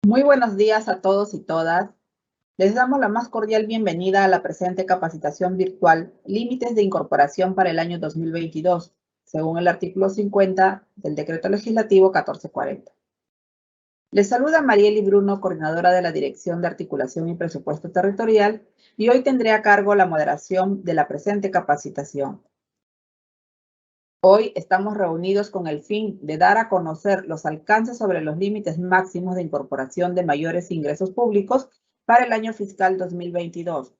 Muy buenos días a todos y todas. Les damos la más cordial bienvenida a la presente capacitación virtual Límites de Incorporación para el año 2022, según el artículo 50 del Decreto Legislativo 1440. Les saluda Marieli Bruno, coordinadora de la Dirección de Articulación y Presupuesto Territorial, y hoy tendré a cargo la moderación de la presente capacitación. Hoy estamos reunidos con el fin de dar a conocer los alcances sobre los límites máximos de incorporación de mayores ingresos públicos para el año fiscal 2022.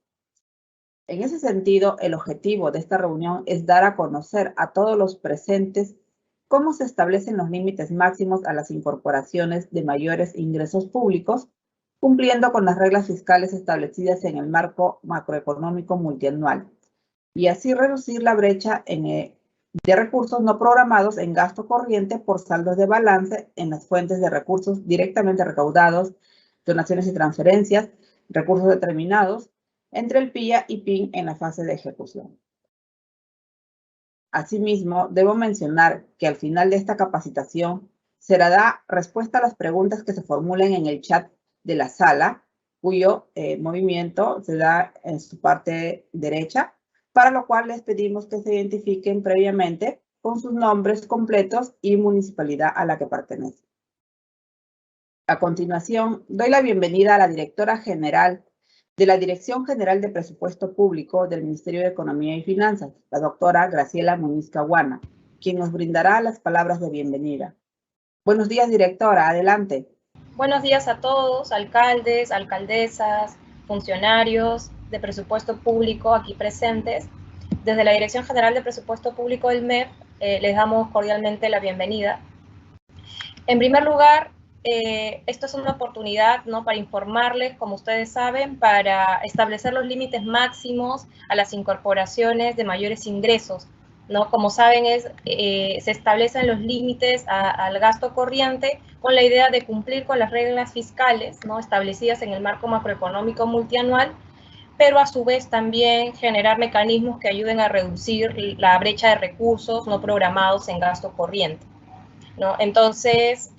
En ese sentido, el objetivo de esta reunión es dar a conocer a todos los presentes cómo se establecen los límites máximos a las incorporaciones de mayores ingresos públicos, cumpliendo con las reglas fiscales establecidas en el marco macroeconómico multianual, y así reducir la brecha de recursos no programados en gasto corriente por saldos de balance en las fuentes de recursos directamente recaudados, donaciones y transferencias, recursos determinados entre el PIA y PIN en la fase de ejecución. Asimismo, debo mencionar que al final de esta capacitación se dará respuesta a las preguntas que se formulen en el chat de la sala, cuyo movimiento se da en su parte derecha, para lo cual les pedimos que se identifiquen previamente con sus nombres completos y municipalidad a la que pertenecen. A continuación, doy la bienvenida a la directora general de la Dirección General de Presupuesto Público del Ministerio de Economía y Finanzas, la doctora Graciela Muñiz Caguana, quien nos brindará las palabras de bienvenida. Buenos días, directora. Adelante. Buenos días a todos, alcaldes, alcaldesas, funcionarios de presupuesto público aquí presentes. Desde la Dirección General de Presupuesto Público del MEF les damos cordialmente la bienvenida. En primer lugar, esto es una oportunidad, ¿no?, para informarles, como ustedes saben, para establecer los límites máximos a las incorporaciones de mayores ingresos, ¿no? Como saben, se establecen los límites al gasto corriente con la idea de cumplir con las reglas fiscales, ¿no?, establecidas en el marco macroeconómico multianual, pero a su vez también generar mecanismos que ayuden a reducir la brecha de recursos no programados en gasto corriente, ¿no? Entonces,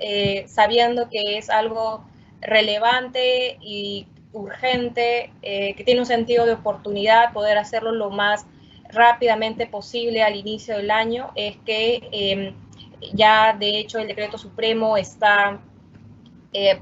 sabiendo que es algo relevante y urgente, que tiene un sentido de oportunidad poder hacerlo lo más rápidamente posible al inicio del año, es que ya de hecho el decreto supremo está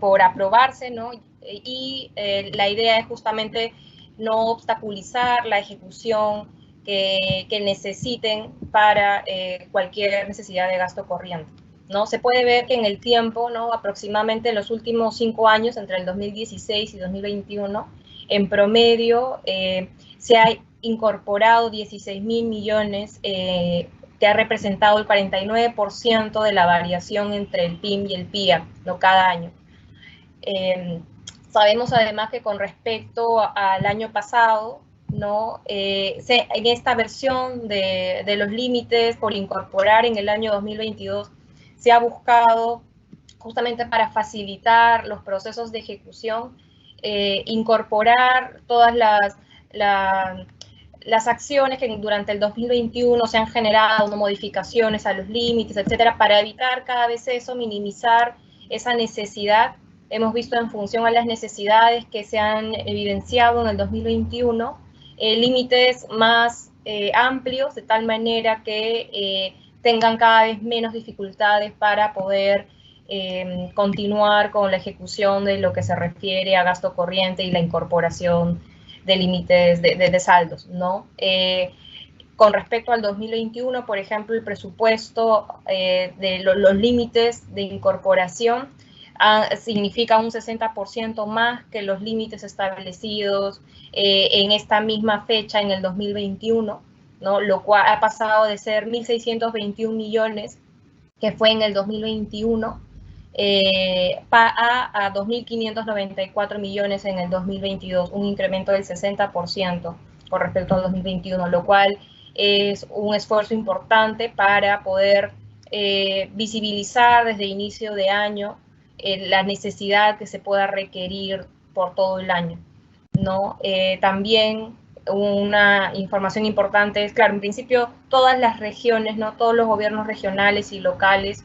por aprobarse, ¿no? Y la idea es justamente no obstaculizar la ejecución que necesiten para cualquier necesidad de gasto corriente, ¿no? Se puede ver que en el tiempo, ¿no?, aproximadamente en los últimos 5 años, entre el 2016 y 2021, en promedio se ha incorporado 16.000 millones, que ha representado el 49% de la variación entre el PIM y el PIA, ¿no?, cada año. Sabemos además que con respecto al año pasado, ¿no?, en esta versión de los límites por incorporar en el año 2022 se ha buscado, justamente para facilitar los procesos de ejecución, incorporar todas las acciones que durante el 2021 se han generado, ¿no?, modificaciones a los límites, etcétera, para evitar cada vez eso, minimizar esa necesidad. Hemos visto, en función a las necesidades que se han evidenciado en el 2021, límites más amplios, de tal manera que tengan cada vez menos dificultades para poder continuar con la ejecución de lo que se refiere a gasto corriente y la incorporación de límites de saldos, ¿no? Con respecto al 2021, por ejemplo, el presupuesto de los límites de incorporación significa un 60% más que los límites establecidos en esta misma fecha en el 2021, ¿no?, lo cual ha pasado de ser 1.621 millones, que fue en el 2021, a 2.594 millones en el 2022, un incremento del 60% con respecto al 2021, lo cual es un esfuerzo importante para poder visibilizar desde inicio de año la necesidad que se pueda requerir por todo el año, ¿no? También una información importante es, claro, en principio todas las regiones, ¿no?, todos los gobiernos regionales y locales,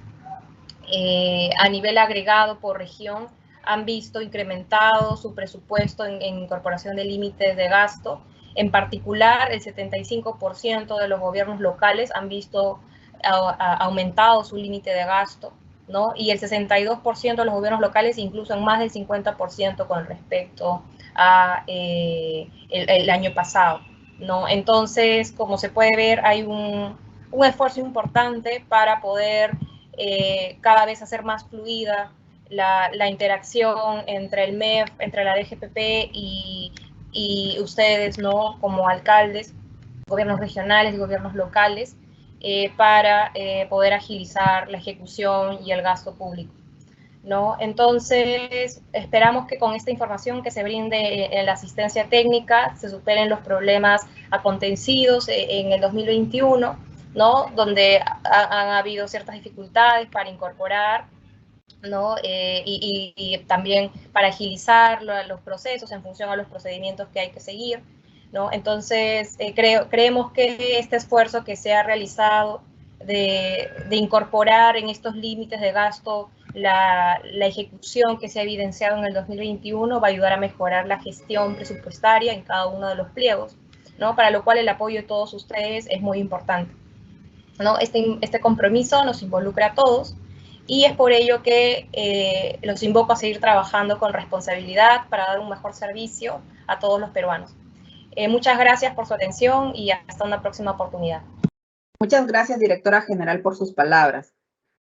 a nivel agregado por región, han visto incrementado su presupuesto en incorporación de límites de gasto. En particular, el 75% de los gobiernos locales han visto aumentado su límite de gasto, ¿no? Y el 62% de los gobiernos locales incluso en más del 50% con respecto a el año pasado, ¿no? Entonces, como se puede ver, hay un esfuerzo importante para poder cada vez hacer más fluida la interacción entre el MEF, entre la DGPP y ustedes, ¿no? Como alcaldes, gobiernos regionales y gobiernos locales, para poder agilizar la ejecución y el gasto público, ¿no? Entonces, esperamos que con esta información que se brinde en la asistencia técnica se superen los problemas acontecidos en el 2021, ¿no? Donde han habido ciertas dificultades para incorporar, ¿no? Y también para agilizar los procesos en función a los procedimientos que hay que seguir, ¿no? Entonces, creemos que este esfuerzo que se ha realizado de incorporar en estos límites de gasto la ejecución que se ha evidenciado en el 2021 va a ayudar a mejorar la gestión presupuestaria en cada uno de los pliegos, ¿no? Para lo cual el apoyo de todos ustedes es muy importante, ¿no? Este compromiso nos involucra a todos y es por ello que los invoco a seguir trabajando con responsabilidad para dar un mejor servicio a todos los peruanos. Muchas gracias por su atención y hasta una próxima oportunidad. Muchas gracias, directora general, por sus palabras.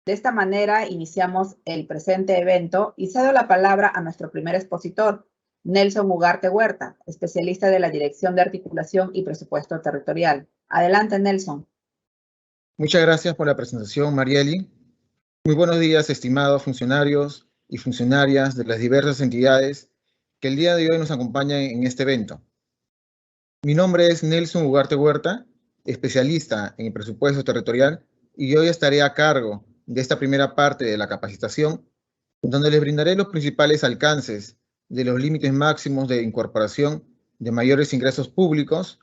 De esta manera iniciamos el presente evento y cedo la palabra a nuestro primer expositor, Nelson Ugarte Huerta, especialista de la Dirección de Articulación y Presupuesto Territorial. Adelante, Nelson. Muchas gracias por la presentación, Marieli. Muy buenos días, estimados funcionarios y funcionarias de las diversas entidades que el día de hoy nos acompañan en este evento. Mi nombre es Nelson Ugarte Huerta, especialista en el presupuesto territorial, y hoy estaré a cargo de esta primera parte de la capacitación, donde les brindaré los principales alcances de los límites máximos de incorporación de mayores ingresos públicos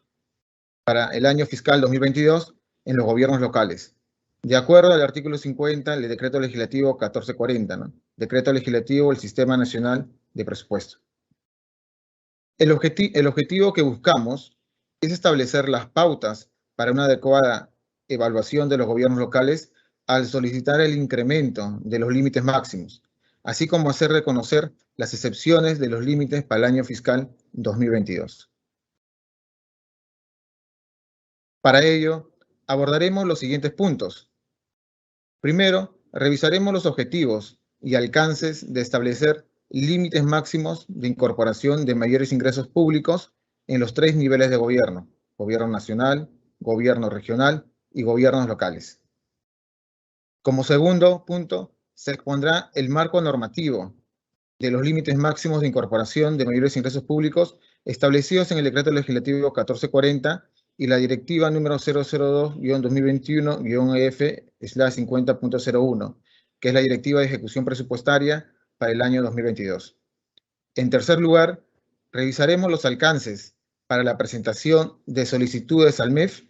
para el año fiscal 2022 en los gobiernos locales, de acuerdo al artículo 50 del Decreto Legislativo 1440, ¿no? Decreto Legislativo del Sistema Nacional de Presupuesto. El objetivo que buscamos es establecer las pautas para una adecuada evaluación de los gobiernos locales al solicitar el incremento de los límites máximos, así como hacer reconocer las excepciones de los límites para el año fiscal 2022. Para ello, abordaremos los siguientes puntos. Primero, revisaremos los objetivos y alcances de establecer límites máximos de incorporación de mayores ingresos públicos en los 3 niveles de gobierno: gobierno nacional, gobierno regional y gobiernos locales. Como segundo punto, se expondrá el marco normativo de los límites máximos de incorporación de mayores ingresos públicos establecidos en el Decreto Legislativo 1440 y la Directiva número 002-2021-EF/50.01, que es la Directiva de Ejecución Presupuestaria para el año 2022. En tercer lugar, revisaremos los alcances para la presentación de solicitudes al MEF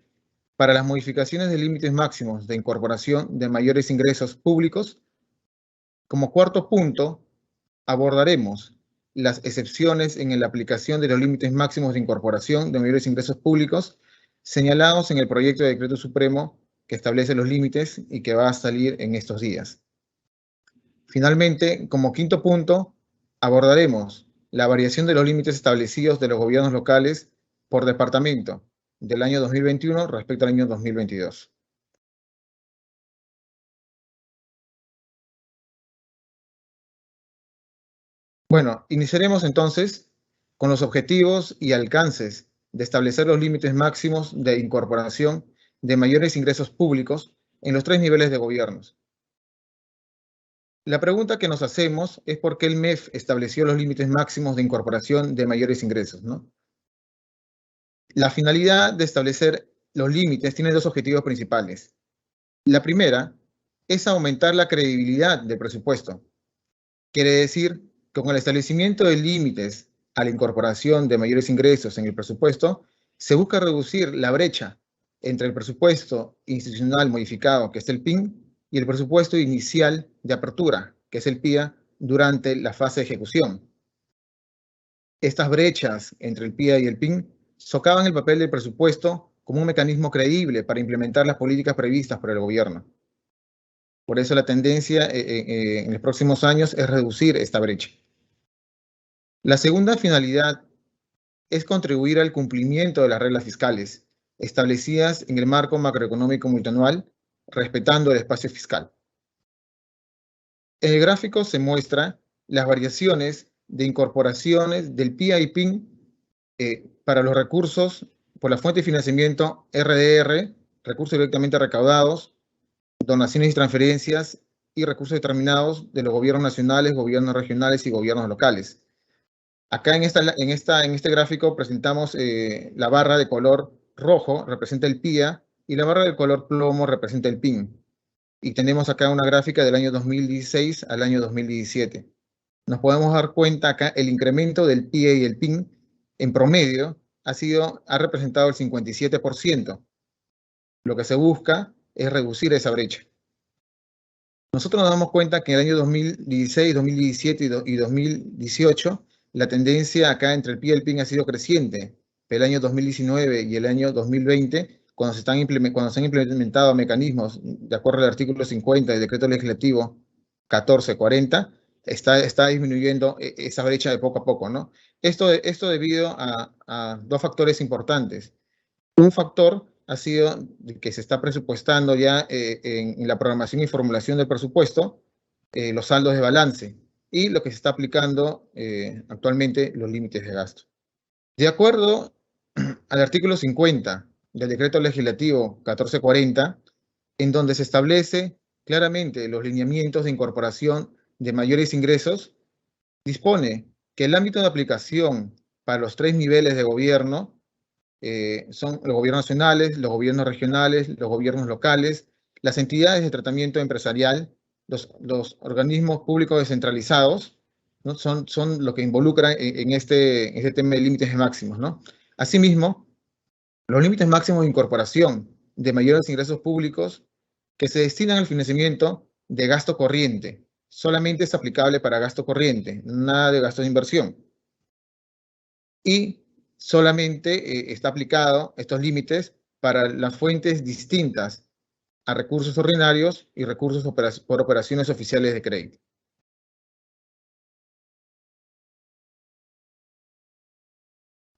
para las modificaciones de límites máximos de incorporación de mayores ingresos públicos. Como cuarto punto, abordaremos las excepciones en la aplicación de los límites máximos de incorporación de mayores ingresos públicos señalados en el proyecto de decreto supremo que establece los límites y que va a salir en estos días. Finalmente, como quinto punto, abordaremos la variación de los límites establecidos de los gobiernos locales por departamento del año 2021 respecto al año 2022. Bueno, iniciaremos entonces con los objetivos y alcances de establecer los límites máximos de incorporación de mayores ingresos públicos en los 3 niveles de gobiernos. La pregunta que nos hacemos es por qué el MEF estableció los límites máximos de incorporación de mayores ingresos, ¿no? La finalidad de establecer los límites tiene 2 objetivos principales. La primera es aumentar la credibilidad del presupuesto. Quiere decir que con el establecimiento de límites a la incorporación de mayores ingresos en el presupuesto, se busca reducir la brecha entre el presupuesto institucional modificado, que es el PIN, y el presupuesto inicial de apertura, que es el PIA, durante la fase de ejecución. Estas brechas entre el PIA y el PIN socavan el papel del presupuesto como un mecanismo creíble para implementar las políticas previstas por el gobierno. Por eso la tendencia en los próximos años es reducir esta brecha. La segunda finalidad es contribuir al cumplimiento de las reglas fiscales establecidas en el marco macroeconómico multianual, respetando el espacio fiscal. En el gráfico se muestra las variaciones de incorporaciones del PIA y PIN para los recursos por la fuente de financiamiento RDR, recursos directamente recaudados, donaciones y transferencias y recursos determinados de los gobiernos nacionales, gobiernos regionales y gobiernos locales. Acá en este gráfico presentamos la barra de color rojo, representa el PIA, y la barra de color plomo representa el PIN. Y tenemos acá una gráfica del año 2016 al año 2017. Nos podemos dar cuenta acá el incremento del PIA y el PIN en promedio ha representado el 57%. Lo que se busca es reducir esa brecha. Nosotros nos damos cuenta que en el año 2016, 2017 y 2018, la tendencia acá entre el PIA y el PIN ha sido creciente. El año 2019 y el año 2020, cuando se han implementado mecanismos de acuerdo al artículo 50 del decreto legislativo 1440, está disminuyendo esa brecha de poco a poco, ¿no? Esto debido a dos factores importantes. Un factor ha sido que se está presupuestando ya en la programación y formulación del presupuesto los saldos de balance y lo que se está aplicando actualmente los límites de gasto. De acuerdo al artículo 50 del decreto legislativo 1440, en donde se establece claramente los lineamientos de incorporación de mayores ingresos, dispone que el ámbito de aplicación para los 3 niveles de gobierno son los gobiernos nacionales, los gobiernos regionales, los gobiernos locales, las entidades de tratamiento empresarial, los organismos públicos descentralizados, ¿no? son lo que involucran en este tema de límites máximos, ¿no? Asimismo, los límites máximos de incorporación de mayores ingresos públicos que se destinan al financiamiento de gasto corriente. Solamente es aplicable para gasto corriente, nada de gasto de inversión. Y solamente está aplicado estos límites para las fuentes distintas a recursos ordinarios y recursos por operaciones oficiales de crédito.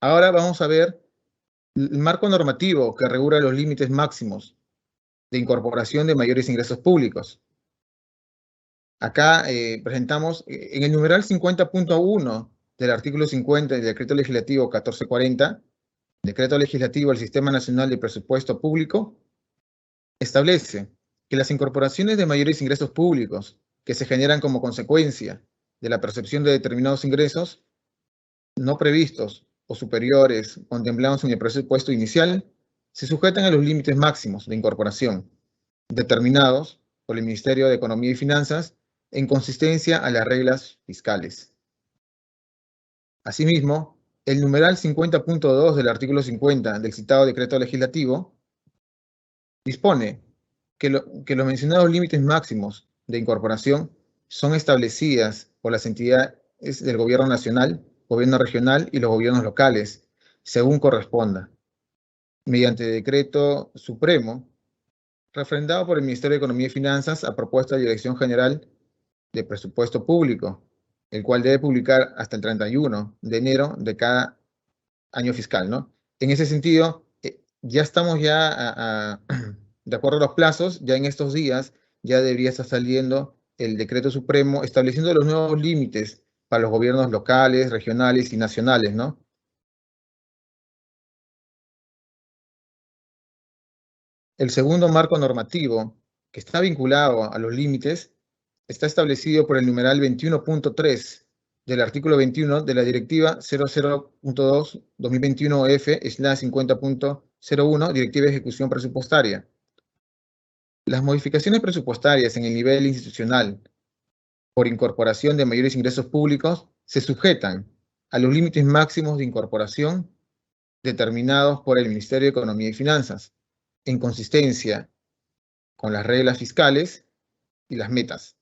Ahora vamos a ver el marco normativo que regula los límites máximos de incorporación de mayores ingresos públicos. Acá presentamos en el numeral 50.1 del artículo 50 del Decreto Legislativo 1440, Decreto Legislativo del Sistema Nacional de Presupuesto Público, establece que las incorporaciones de mayores ingresos públicos que se generan como consecuencia de la percepción de determinados ingresos no previstos o superiores contemplados en el presupuesto inicial se sujetan a los límites máximos de incorporación determinados por el Ministerio de Economía y Finanzas en consistencia a las reglas fiscales. Asimismo, el numeral 50.2 del artículo 50 del citado decreto legislativo dispone que los mencionados límites máximos de incorporación son establecidas por las entidades del gobierno nacional, gobierno regional y los gobiernos locales, según corresponda, mediante decreto supremo, refrendado por el Ministerio de Economía y Finanzas a propuesta de la Dirección General de Presupuesto Público, el cual debe publicar hasta el 31 de enero de cada año fiscal, ¿no? En ese sentido, ya estamos de acuerdo a los plazos, ya en estos días ya debería estar saliendo el decreto supremo estableciendo los nuevos límites para los gobiernos locales, regionales y nacionales, ¿no? El segundo marco normativo, que está vinculado a los límites, está establecido por el numeral 21.3 del artículo 21 de la Directiva 00.2/2021-F/50.01, Directiva de Ejecución Presupuestaria. Las modificaciones presupuestarias en el nivel institucional por incorporación de mayores ingresos públicos se sujetan a los límites máximos de incorporación determinados por el Ministerio de Economía y Finanzas, en consistencia con las reglas fiscales y las metas.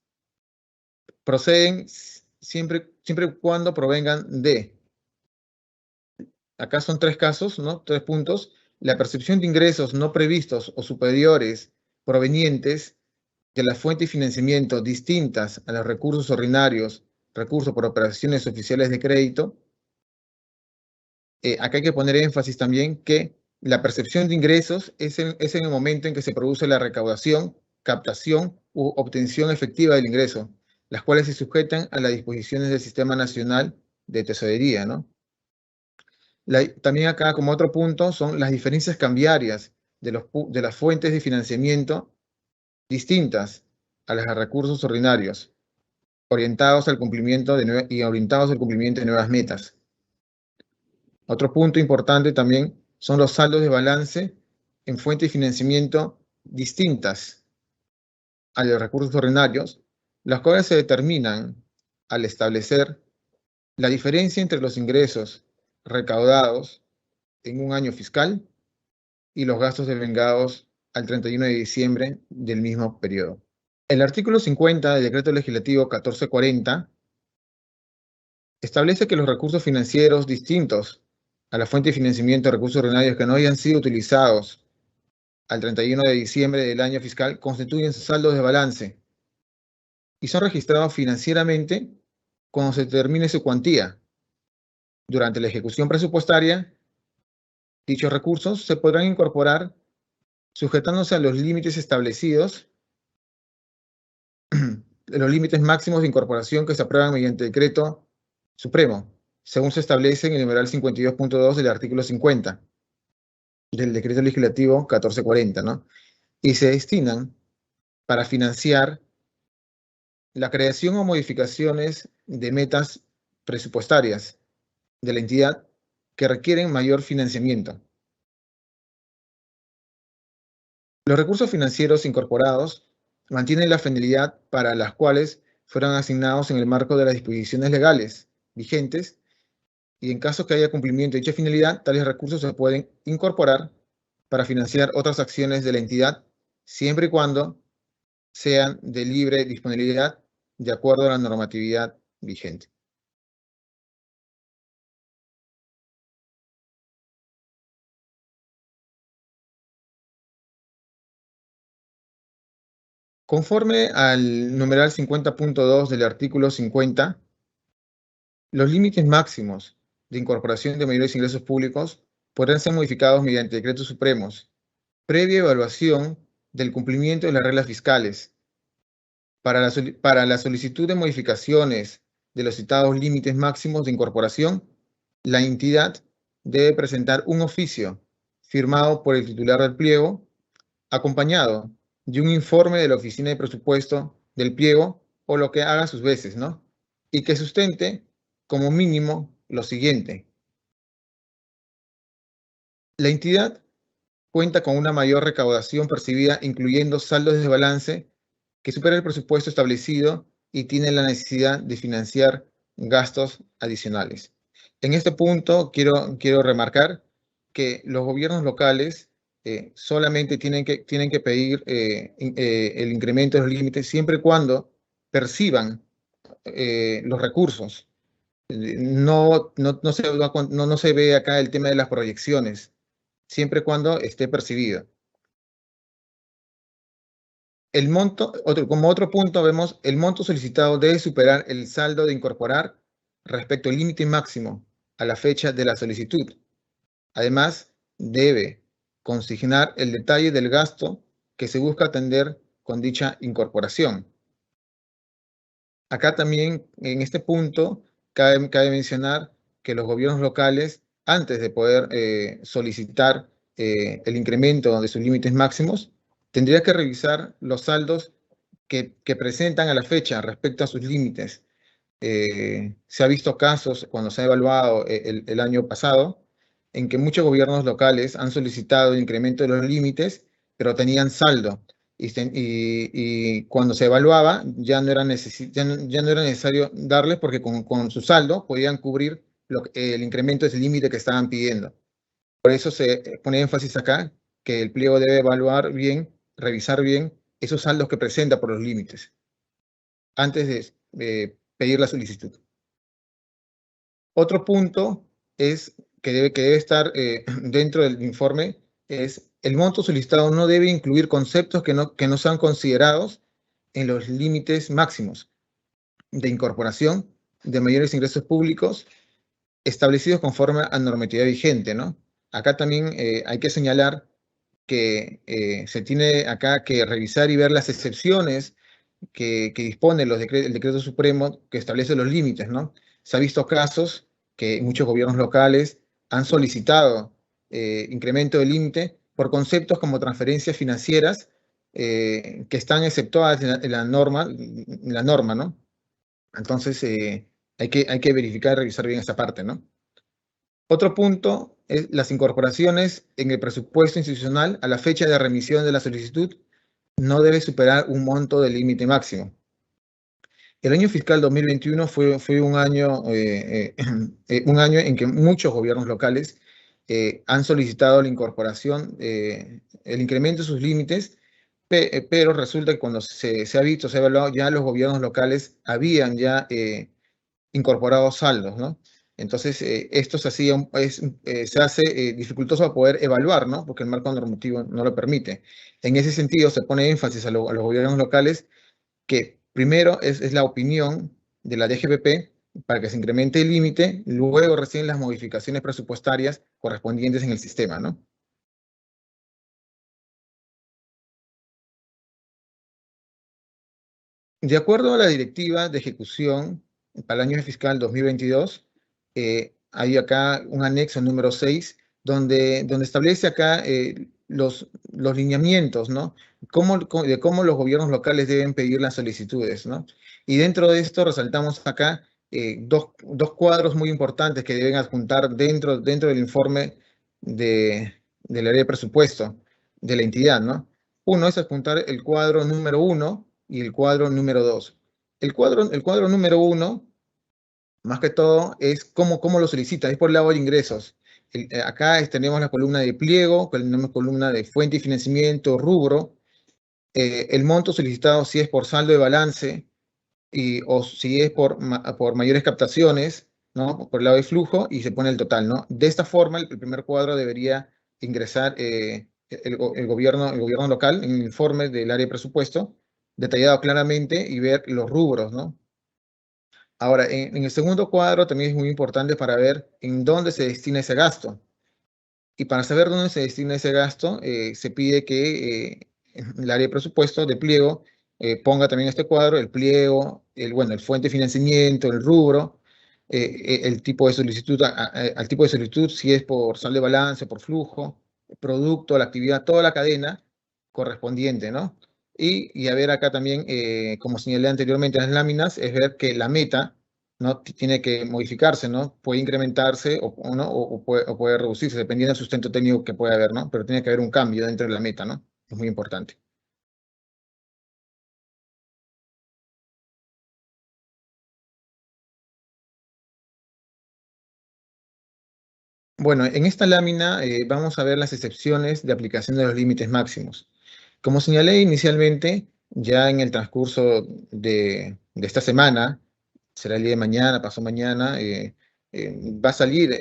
proceden siempre y cuando provengan de, acá son 3 casos, ¿no? 3 puntos, la percepción de ingresos no previstos o superiores provenientes de las fuentes de financiamiento distintas a los recursos ordinarios, recursos por operaciones oficiales de crédito. Acá hay que poner énfasis también que la percepción de ingresos es en el momento en que se produce la recaudación, captación u obtención efectiva del ingreso, las cuales se sujetan a las disposiciones del Sistema Nacional de Tesorería, ¿no? También acá, como otro punto, son las diferencias cambiarias de las fuentes de financiamiento distintas a las de recursos ordinarios, orientados al cumplimiento de nuevas metas. Otro punto importante también son los saldos de balance en fuentes de financiamiento distintas a los recursos ordinarios, las cuales se determinan al establecer la diferencia entre los ingresos recaudados en un año fiscal y los gastos devengados al 31 de diciembre del mismo periodo. El artículo 50 del Decreto Legislativo 1440 establece que los recursos financieros distintos a la fuente de financiamiento de recursos ordinarios que no hayan sido utilizados al 31 de diciembre del año fiscal constituyen saldos de balance y son registrados financieramente cuando se determine su cuantía. Durante la ejecución presupuestaria, dichos recursos se podrán incorporar sujetándose a los límites establecidos, los límites máximos de incorporación que se aprueban mediante decreto supremo, según se establece en el numeral 52.2 del artículo 50 del Decreto Legislativo 1440, ¿no? Y se destinan para financiar la creación o modificaciones de metas presupuestarias de la entidad que requieren mayor financiamiento. Los recursos financieros incorporados mantienen la finalidad para las cuales fueron asignados en el marco de las disposiciones legales vigentes y en caso que haya cumplimiento de dicha finalidad, tales recursos se pueden incorporar para financiar otras acciones de la entidad, siempre y cuando sean de libre disponibilidad de acuerdo a la normatividad vigente. Conforme al numeral 50.2 del artículo 50, los límites máximos de incorporación de mayores ingresos públicos podrán ser modificados mediante decretos supremos, previa evaluación del cumplimiento de las reglas fiscales. Para la solicitud de modificaciones de los citados límites máximos de incorporación, la entidad debe presentar un oficio firmado por el titular del pliego, acompañado de un informe de la Oficina de Presupuesto del pliego o lo que haga sus veces, ¿no? Y que sustente como mínimo lo siguiente. La entidad cuenta con una mayor recaudación percibida, incluyendo saldos de balance que supera el presupuesto establecido y tiene la necesidad de financiar gastos adicionales. En este punto quiero remarcar que los gobiernos locales solamente tienen que pedir el incremento de los límites siempre y cuando perciban los recursos. No se ve acá el tema de las proyecciones, siempre y cuando esté percibido. El monto, como otro punto vemos, el monto solicitado debe superar el saldo de incorporar respecto al límite máximo a la fecha de la solicitud. Además, debe consignar el detalle del gasto que se busca atender con dicha incorporación. Acá también, en este punto, cabe mencionar que los gobiernos locales, antes de poder solicitar el incremento de sus límites máximos, tendría que revisar los saldos que presentan a la fecha respecto a sus límites. Se ha visto casos cuando se ha evaluado el año pasado en que muchos gobiernos locales han solicitado el incremento de los límites, pero tenían saldo. Y cuando se evaluaba ya no era necesario darles porque con su saldo podían cubrir el incremento de ese límite que estaban pidiendo. Por eso se pone énfasis acá que el pliego debe evaluar bien, revisar bien esos saldos que presenta por los límites antes pedir la solicitud. Otro punto es que debe estar dentro del informe es el monto solicitado no debe incluir conceptos que no sean considerados en los límites máximos de incorporación de mayores ingresos públicos establecidos conforme a normatividad vigente, ¿no? Acá también hay que señalar que se tiene acá que revisar y ver las excepciones que dispone el decreto supremo que establece los límites, ¿no? Se ha visto casos que muchos gobiernos locales han solicitado incremento del límite por conceptos como transferencias financieras que están exceptuadas en la norma, ¿no? Entonces, hay que verificar y revisar bien esa parte, ¿no? Otro punto es las incorporaciones en el presupuesto institucional a la fecha de remisión de la solicitud no debe superar un monto del límite máximo. El año fiscal 2021 fue un año en que muchos gobiernos locales han solicitado la incorporación, el incremento de sus límites, pero resulta que cuando se ha visto, se ha evaluado, ya los gobiernos locales habían ya incorporado saldos, ¿no? Entonces, esto se hace dificultoso a poder evaluar, ¿no? Porque el marco normativo no lo permite. En ese sentido, se pone énfasis a los gobiernos locales que primero es la opinión de la DGPP para que se incremente el límite, luego recién las modificaciones presupuestarias correspondientes en el sistema, ¿no? De acuerdo a la directiva de ejecución para el año fiscal 2022, hay acá un anexo número 6, donde establece acá los lineamientos, ¿no? De cómo los gobiernos locales deben pedir las solicitudes, ¿no? Y dentro de esto resaltamos acá dos cuadros muy importantes que deben adjuntar dentro del informe del área de presupuesto de la entidad, ¿no? Uno es adjuntar el cuadro número 1 y el cuadro número 2. El cuadro número 1, más que todo, es cómo lo solicita, es por el lado de ingresos. Acá tenemos la columna de pliego, tenemos columna de fuente y financiamiento, rubro, el monto solicitado si es por saldo de balance o si es por mayores captaciones, ¿no? Por el lado de flujo y se pone el total, ¿no? De esta forma, el primer cuadro debería ingresar el gobierno local en el informe del área de presupuesto, detallado claramente y ver los rubros, ¿no? Ahora, en el segundo cuadro también es muy importante para ver en dónde se destina ese gasto. Y para saber dónde se destina ese gasto, se pide que el área de presupuesto de pliego ponga también este cuadro, el pliego, el fuente de financiamiento, el rubro, el tipo de solicitud, al tipo de solicitud, si es por saldo de balance, por flujo, producto, la actividad, toda la cadena correspondiente, ¿no? Y a ver acá también, como señalé anteriormente en las láminas, es ver que la meta, ¿no? Tiene que modificarse, ¿no? Puede incrementarse o puede reducirse, dependiendo del sustento técnico que pueda haber, ¿no? Pero tiene que haber un cambio dentro de la meta, ¿no? Es muy importante. Bueno, en esta lámina vamos a ver las excepciones de aplicación de los límites máximos. Como señalé inicialmente, ya en el transcurso de esta semana, será el día de mañana, pasado mañana, va a salir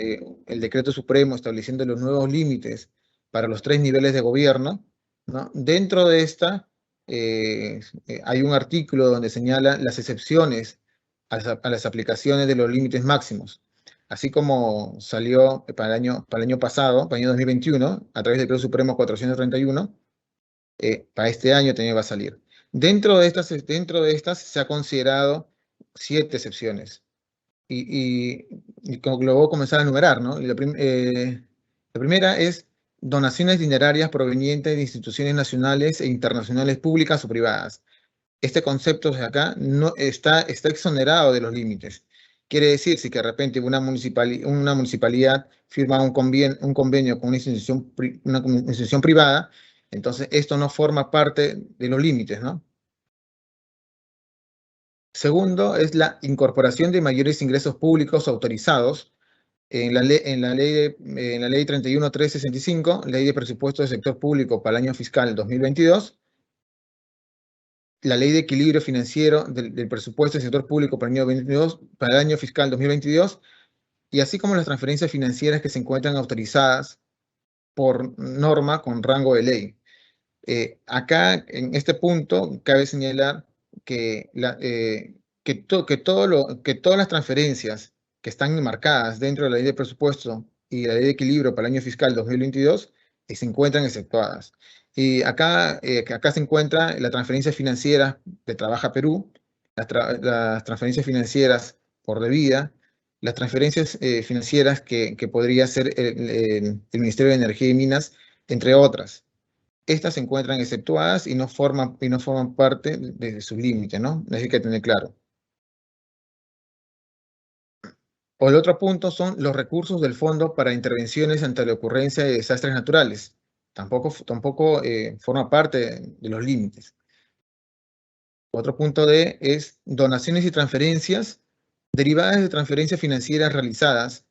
el decreto supremo estableciendo los nuevos límites para los 3 niveles de gobierno, ¿no? Dentro de esta hay un artículo donde señala las excepciones a las aplicaciones de los límites máximos. Así como salió para el año pasado, para el año 2021, a través del decreto supremo 431, para este año también va a salir. Dentro de estas se ha considerado 7 excepciones. Y lo voy a comenzar a enumerar, ¿no? La primera es donaciones dinerarias provenientes de instituciones nacionales e internacionales públicas o privadas. Este concepto de acá no está exonerado de los límites. Quiere decir, si que de repente una municipalidad firma un convenio con una institución privada, entonces esto no forma parte de los límites, ¿no? Segundo, es la incorporación de mayores ingresos públicos autorizados en la ley 31.365, Ley de Presupuesto del Sector Público para el año fiscal 2022. la ley de equilibrio financiero del presupuesto del sector público para el año fiscal 2022, y así como las transferencias financieras que se encuentran autorizadas por norma con rango de ley. Acá, en este punto, cabe señalar que, todas las transferencias que están enmarcadas dentro de la ley de presupuesto y la ley de equilibrio para el año fiscal 2022 se encuentran exceptuadas. Y acá se encuentra la transferencia financiera de Trabaja Perú, las transferencias financieras por debida, las transferencias financieras que podría hacer el Ministerio de Energía y Minas, entre otras. Estas se encuentran exceptuadas y no forman parte de sus límites, ¿no? Hay que tener claro. O el otro punto son los recursos del Fondo para Intervenciones ante la ocurrencia de desastres naturales. Tampoco forma parte de los límites. Otro punto D es donaciones y transferencias derivadas de transferencias financieras realizadas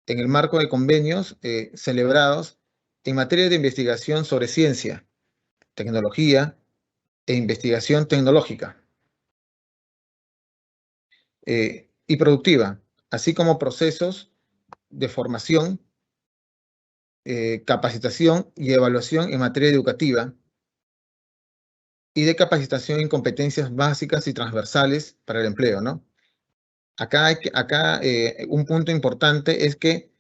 en el marco de convenios celebrados en materia de investigación sobre ciencia, tecnología e investigación tecnológica y productiva, así como procesos de formación, capacitación y evaluación en materia educativa y de capacitación en competencias básicas y transversales para el empleo, ¿no? Acá un punto importante es que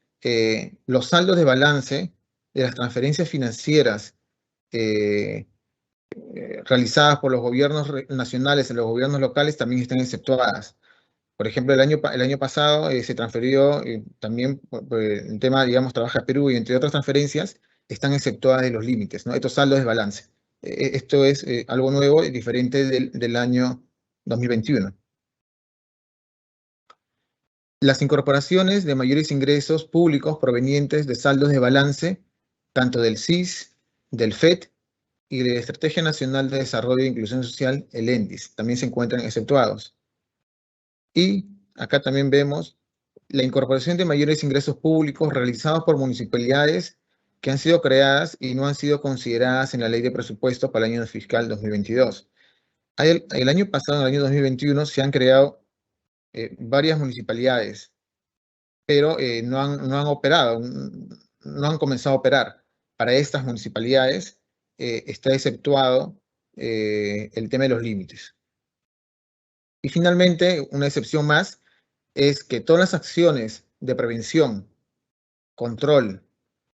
los saldos de balance de las transferencias financieras realizadas por los gobiernos nacionales y los gobiernos locales también están exceptuadas. Por ejemplo, el año pasado se transfirió también por el tema, digamos, Trabaja Perú y entre otras transferencias están exceptuadas de los límites, ¿no? Estos saldos de balance. Esto es algo nuevo y diferente del año 2021. Las incorporaciones de mayores ingresos públicos provenientes de saldos de balance, tanto del CIS, del FED y de la Estrategia Nacional de Desarrollo e Inclusión Social, el ENDIS, también se encuentran exceptuados. Y acá también vemos la incorporación de mayores ingresos públicos realizados por municipalidades que han sido creadas y no han sido consideradas en la ley de presupuesto para el año fiscal 2022. El año pasado, en el año 2021, se han creado varias municipalidades, pero no han operado, no han comenzado a operar. Para estas municipalidades está exceptuado el tema de los límites. Y finalmente, una excepción más es que todas las acciones de prevención, control,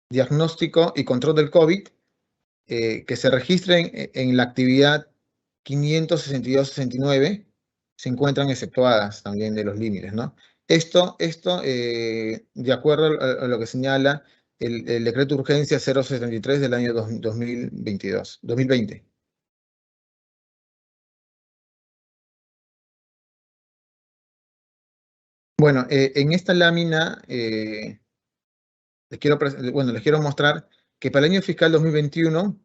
diagnóstico y control del COVID que se registren en la actividad 562-69 se encuentran exceptuadas también de los límites, ¿no? Esto de acuerdo a lo que señala el decreto de urgencia 073 del año 2020. Bueno, en esta lámina les quiero mostrar que para el año fiscal 2021,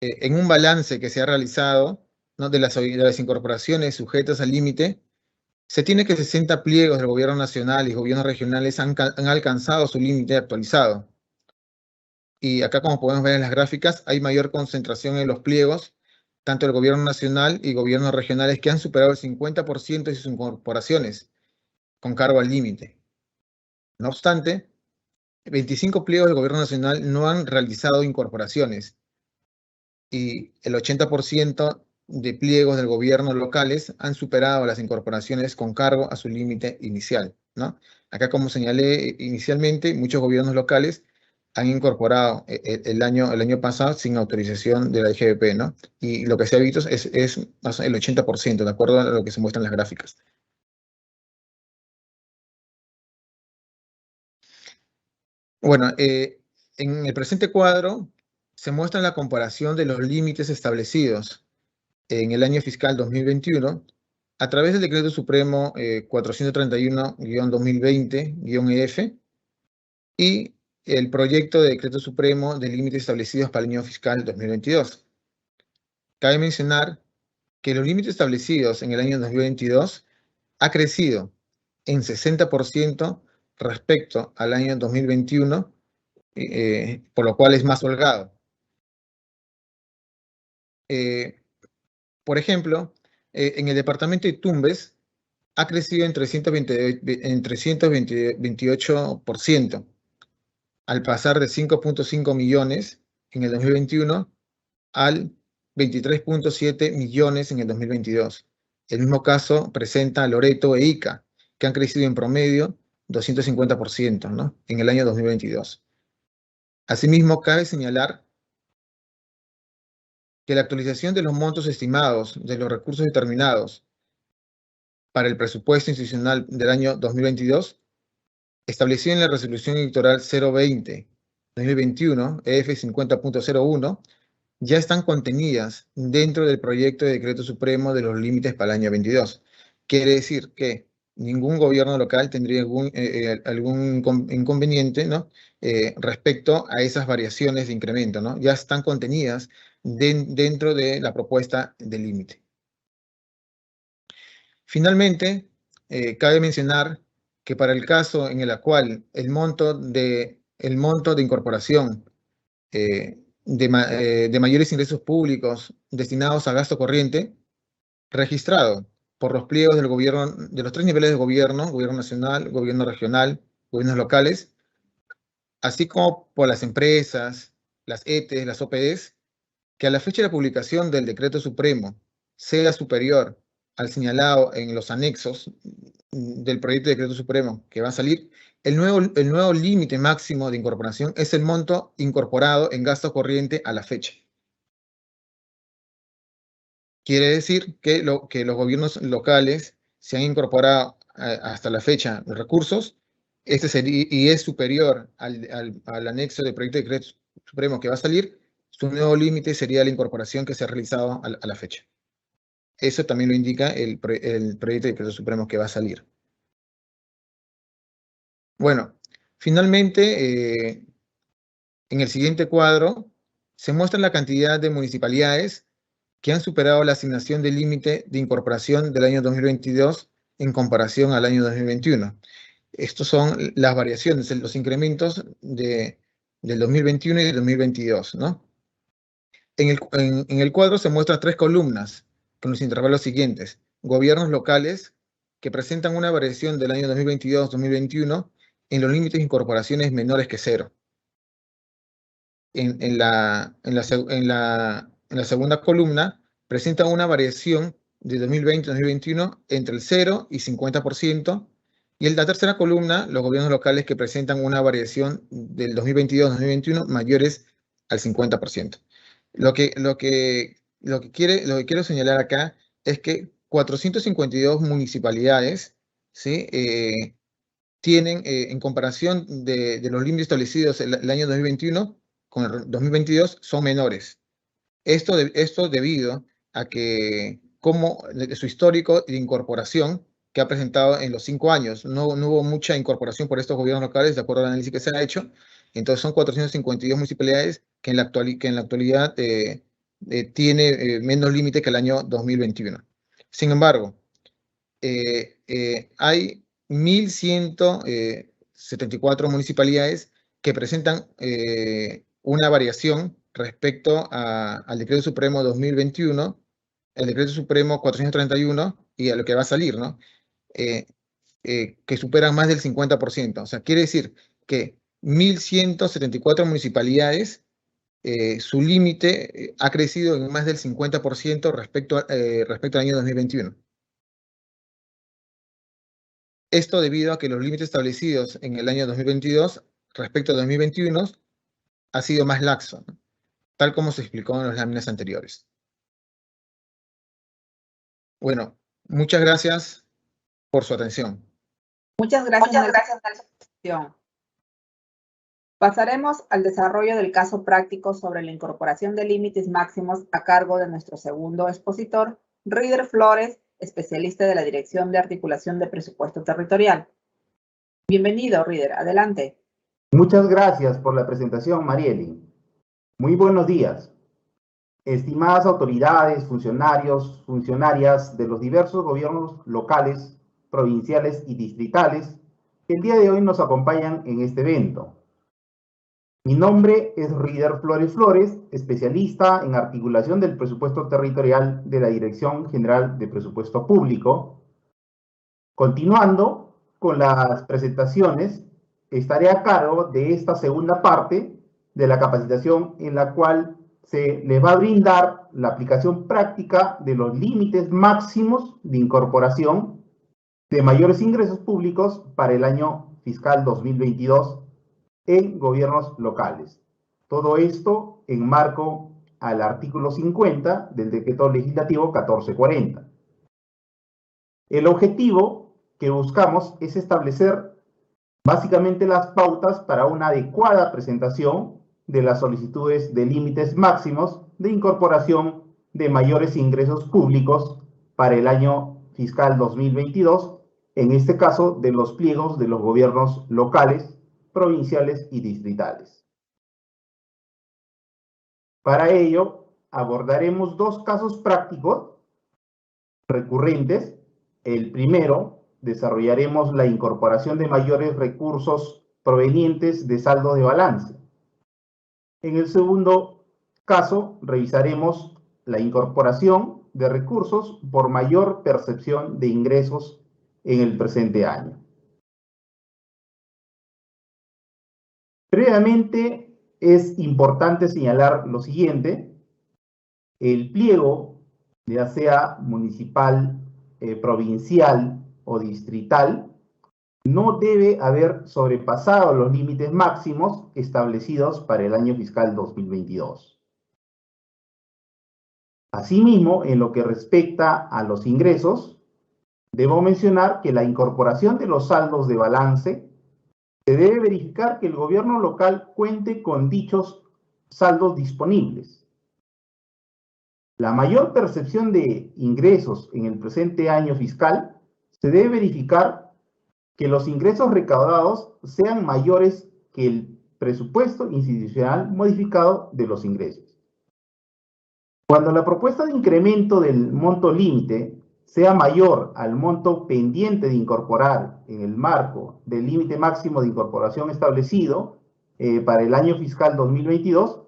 en un balance que se ha realizado, ¿no?, de las incorporaciones sujetas al límite, se tiene que 60 pliegos del gobierno nacional y gobiernos regionales han alcanzado su límite actualizado. Y acá, como podemos ver en las gráficas, hay mayor concentración en los pliegos, tanto del gobierno nacional y gobiernos regionales que han superado el 50% de sus incorporaciones con cargo al límite. No obstante, 25 pliegos del gobierno nacional no han realizado incorporaciones y el 80% de pliegos del gobierno locales han superado las incorporaciones con cargo a su límite inicial, ¿no? Acá, como señalé inicialmente, muchos gobiernos locales han incorporado el año pasado sin autorización de la IGBP, ¿no? Y lo que se ha visto es el 80%, de acuerdo a lo que se muestra en las gráficas. Bueno, en el presente cuadro se muestra la comparación de los límites establecidos en el año fiscal 2021 a través del Decreto Supremo 431-2020-EF y el proyecto de Decreto Supremo de límites establecidos para el año fiscal 2022. Cabe mencionar que los límites establecidos en el año 2022 ha crecido en 60% respecto al año 2021, por lo cual es más holgado. Por ejemplo, en el departamento de Tumbes ha crecido en 328%, al pasar de 5.5 millones en el 2021 al 23.7 millones en el 2022. El mismo caso presenta Loreto e Ica, que han crecido en promedio 250%, ¿no?, en el año 2022. Asimismo, cabe señalar que la actualización de los montos estimados de los recursos determinados para el presupuesto institucional del año 2022, establecido en la Resolución Electoral 020-2021, EF 50.01, ya están contenidas dentro del proyecto de decreto supremo de los límites para el año 22. Quiere decir que ningún gobierno local tendría algún inconveniente, ¿no?, respecto a esas variaciones de incremento, ¿no? Ya están contenidas dentro de la propuesta de límite. Finalmente, cabe mencionar que para el caso en el cual el monto de incorporación de mayores ingresos públicos destinados a gasto corriente, registrado por los pliegos del gobierno, de los 3 niveles de gobierno, gobierno nacional, gobierno regional, gobiernos locales, así como por las empresas, las ETEs, las OPDs, que a la fecha de la publicación del decreto supremo sea superior al señalado en los anexos del proyecto de decreto supremo que va a salir, el nuevo límite máximo de incorporación es el monto incorporado en gasto corriente a la fecha. Quiere decir que los gobiernos locales se han incorporado hasta la fecha los recursos, y es superior al anexo del proyecto de decreto supremo que va a salir, su nuevo límite sería la incorporación que se ha realizado a la fecha. Eso también lo indica el proyecto de decreto supremo que va a salir. Bueno, finalmente, en el siguiente cuadro se muestra la cantidad de municipalidades que han superado la asignación del límite de incorporación del año 2022 en comparación al año 2021. Estos son las variaciones, los incrementos del 2021 y del 2022, ¿no? En el cuadro se muestran 3 columnas con los intervalos siguientes. Gobiernos locales que presentan una variación del año 2022-2021 en los límites de incorporaciones menores que 0. En la segunda columna presenta una variación de 2020-2021 entre el 0 y 50%, y en la tercera columna los gobiernos locales que presentan una variación del 2022-2021 mayores al 50%. Lo que quiero señalar acá es que 452 municipalidades, ¿sí?, tienen, en comparación de los límites establecidos el año 2021 con el 2022, son menores. Esto debido a que, de su histórico de incorporación que ha presentado en los 5 años, no hubo mucha incorporación por estos gobiernos locales, de acuerdo al análisis que se ha hecho. Entonces son 452 municipalidades que en la actualidad tiene menos límite que el año 2021. Sin embargo, hay 1.174 municipalidades que presentan una variación respecto al decreto supremo 2021, el decreto supremo 431 y a lo que va a salir, ¿no? Que superan más del 50%. O sea, quiere decir que 1.174 municipalidades, su límite ha crecido en más del 50% respecto al año 2021. Esto debido a que los límites establecidos en el año 2022 respecto a 2021 ha sido más laxo, ¿no?, tal como se explicó en las láminas anteriores. Bueno, muchas gracias por su atención. Muchas gracias, Nelson, por su atención. Pasaremos al desarrollo del caso práctico sobre la incorporación de límites máximos a cargo de nuestro segundo expositor, Rider Flores, especialista de la Dirección de Articulación de Presupuesto Territorial. Bienvenido, Rider. Adelante. Muchas gracias por la presentación, Marieli. Muy buenos días. Estimadas autoridades, funcionarios, funcionarias de los diversos gobiernos locales, provinciales y distritales que el día de hoy nos acompañan en este evento. Mi nombre es Rider Flores Flores, especialista en articulación del presupuesto territorial de la Dirección General de Presupuesto Público. Continuando con las presentaciones, estaré a cargo de esta segunda parte de la capacitación en la cual se les va a brindar la aplicación práctica de los límites máximos de incorporación de mayores ingresos públicos para el año fiscal 2022 en gobiernos locales. Todo esto en marco al artículo 50 del Decreto Legislativo 1440. El objetivo que buscamos es establecer básicamente las pautas para una adecuada presentación de las solicitudes de límites máximos de incorporación de mayores ingresos públicos para el año fiscal 2022, en este caso de los pliegos de los gobiernos locales, provinciales y distritales. Para ello, abordaremos dos casos prácticos recurrentes. El primero, desarrollaremos la incorporación de mayores recursos provenientes de saldo de balance. En el segundo caso, revisaremos la incorporación de recursos por mayor percepción de ingresos en el presente año. Previamente, es importante señalar lo siguiente: el pliego, ya sea municipal, provincial o distrital, no debe haber sobrepasado los límites máximos establecidos para el año fiscal 2022. Asimismo, en lo que respecta a los ingresos, debo mencionar que la incorporación de los saldos de balance se debe verificar que el gobierno local cuente con dichos saldos disponibles. La mayor percepción de ingresos en el presente año fiscal se debe verificar que los ingresos recaudados sean mayores que el presupuesto institucional modificado de los ingresos. Cuando la propuesta de incremento del monto límite sea mayor al monto pendiente de incorporar en el marco del límite máximo de incorporación establecido para el año fiscal 2022,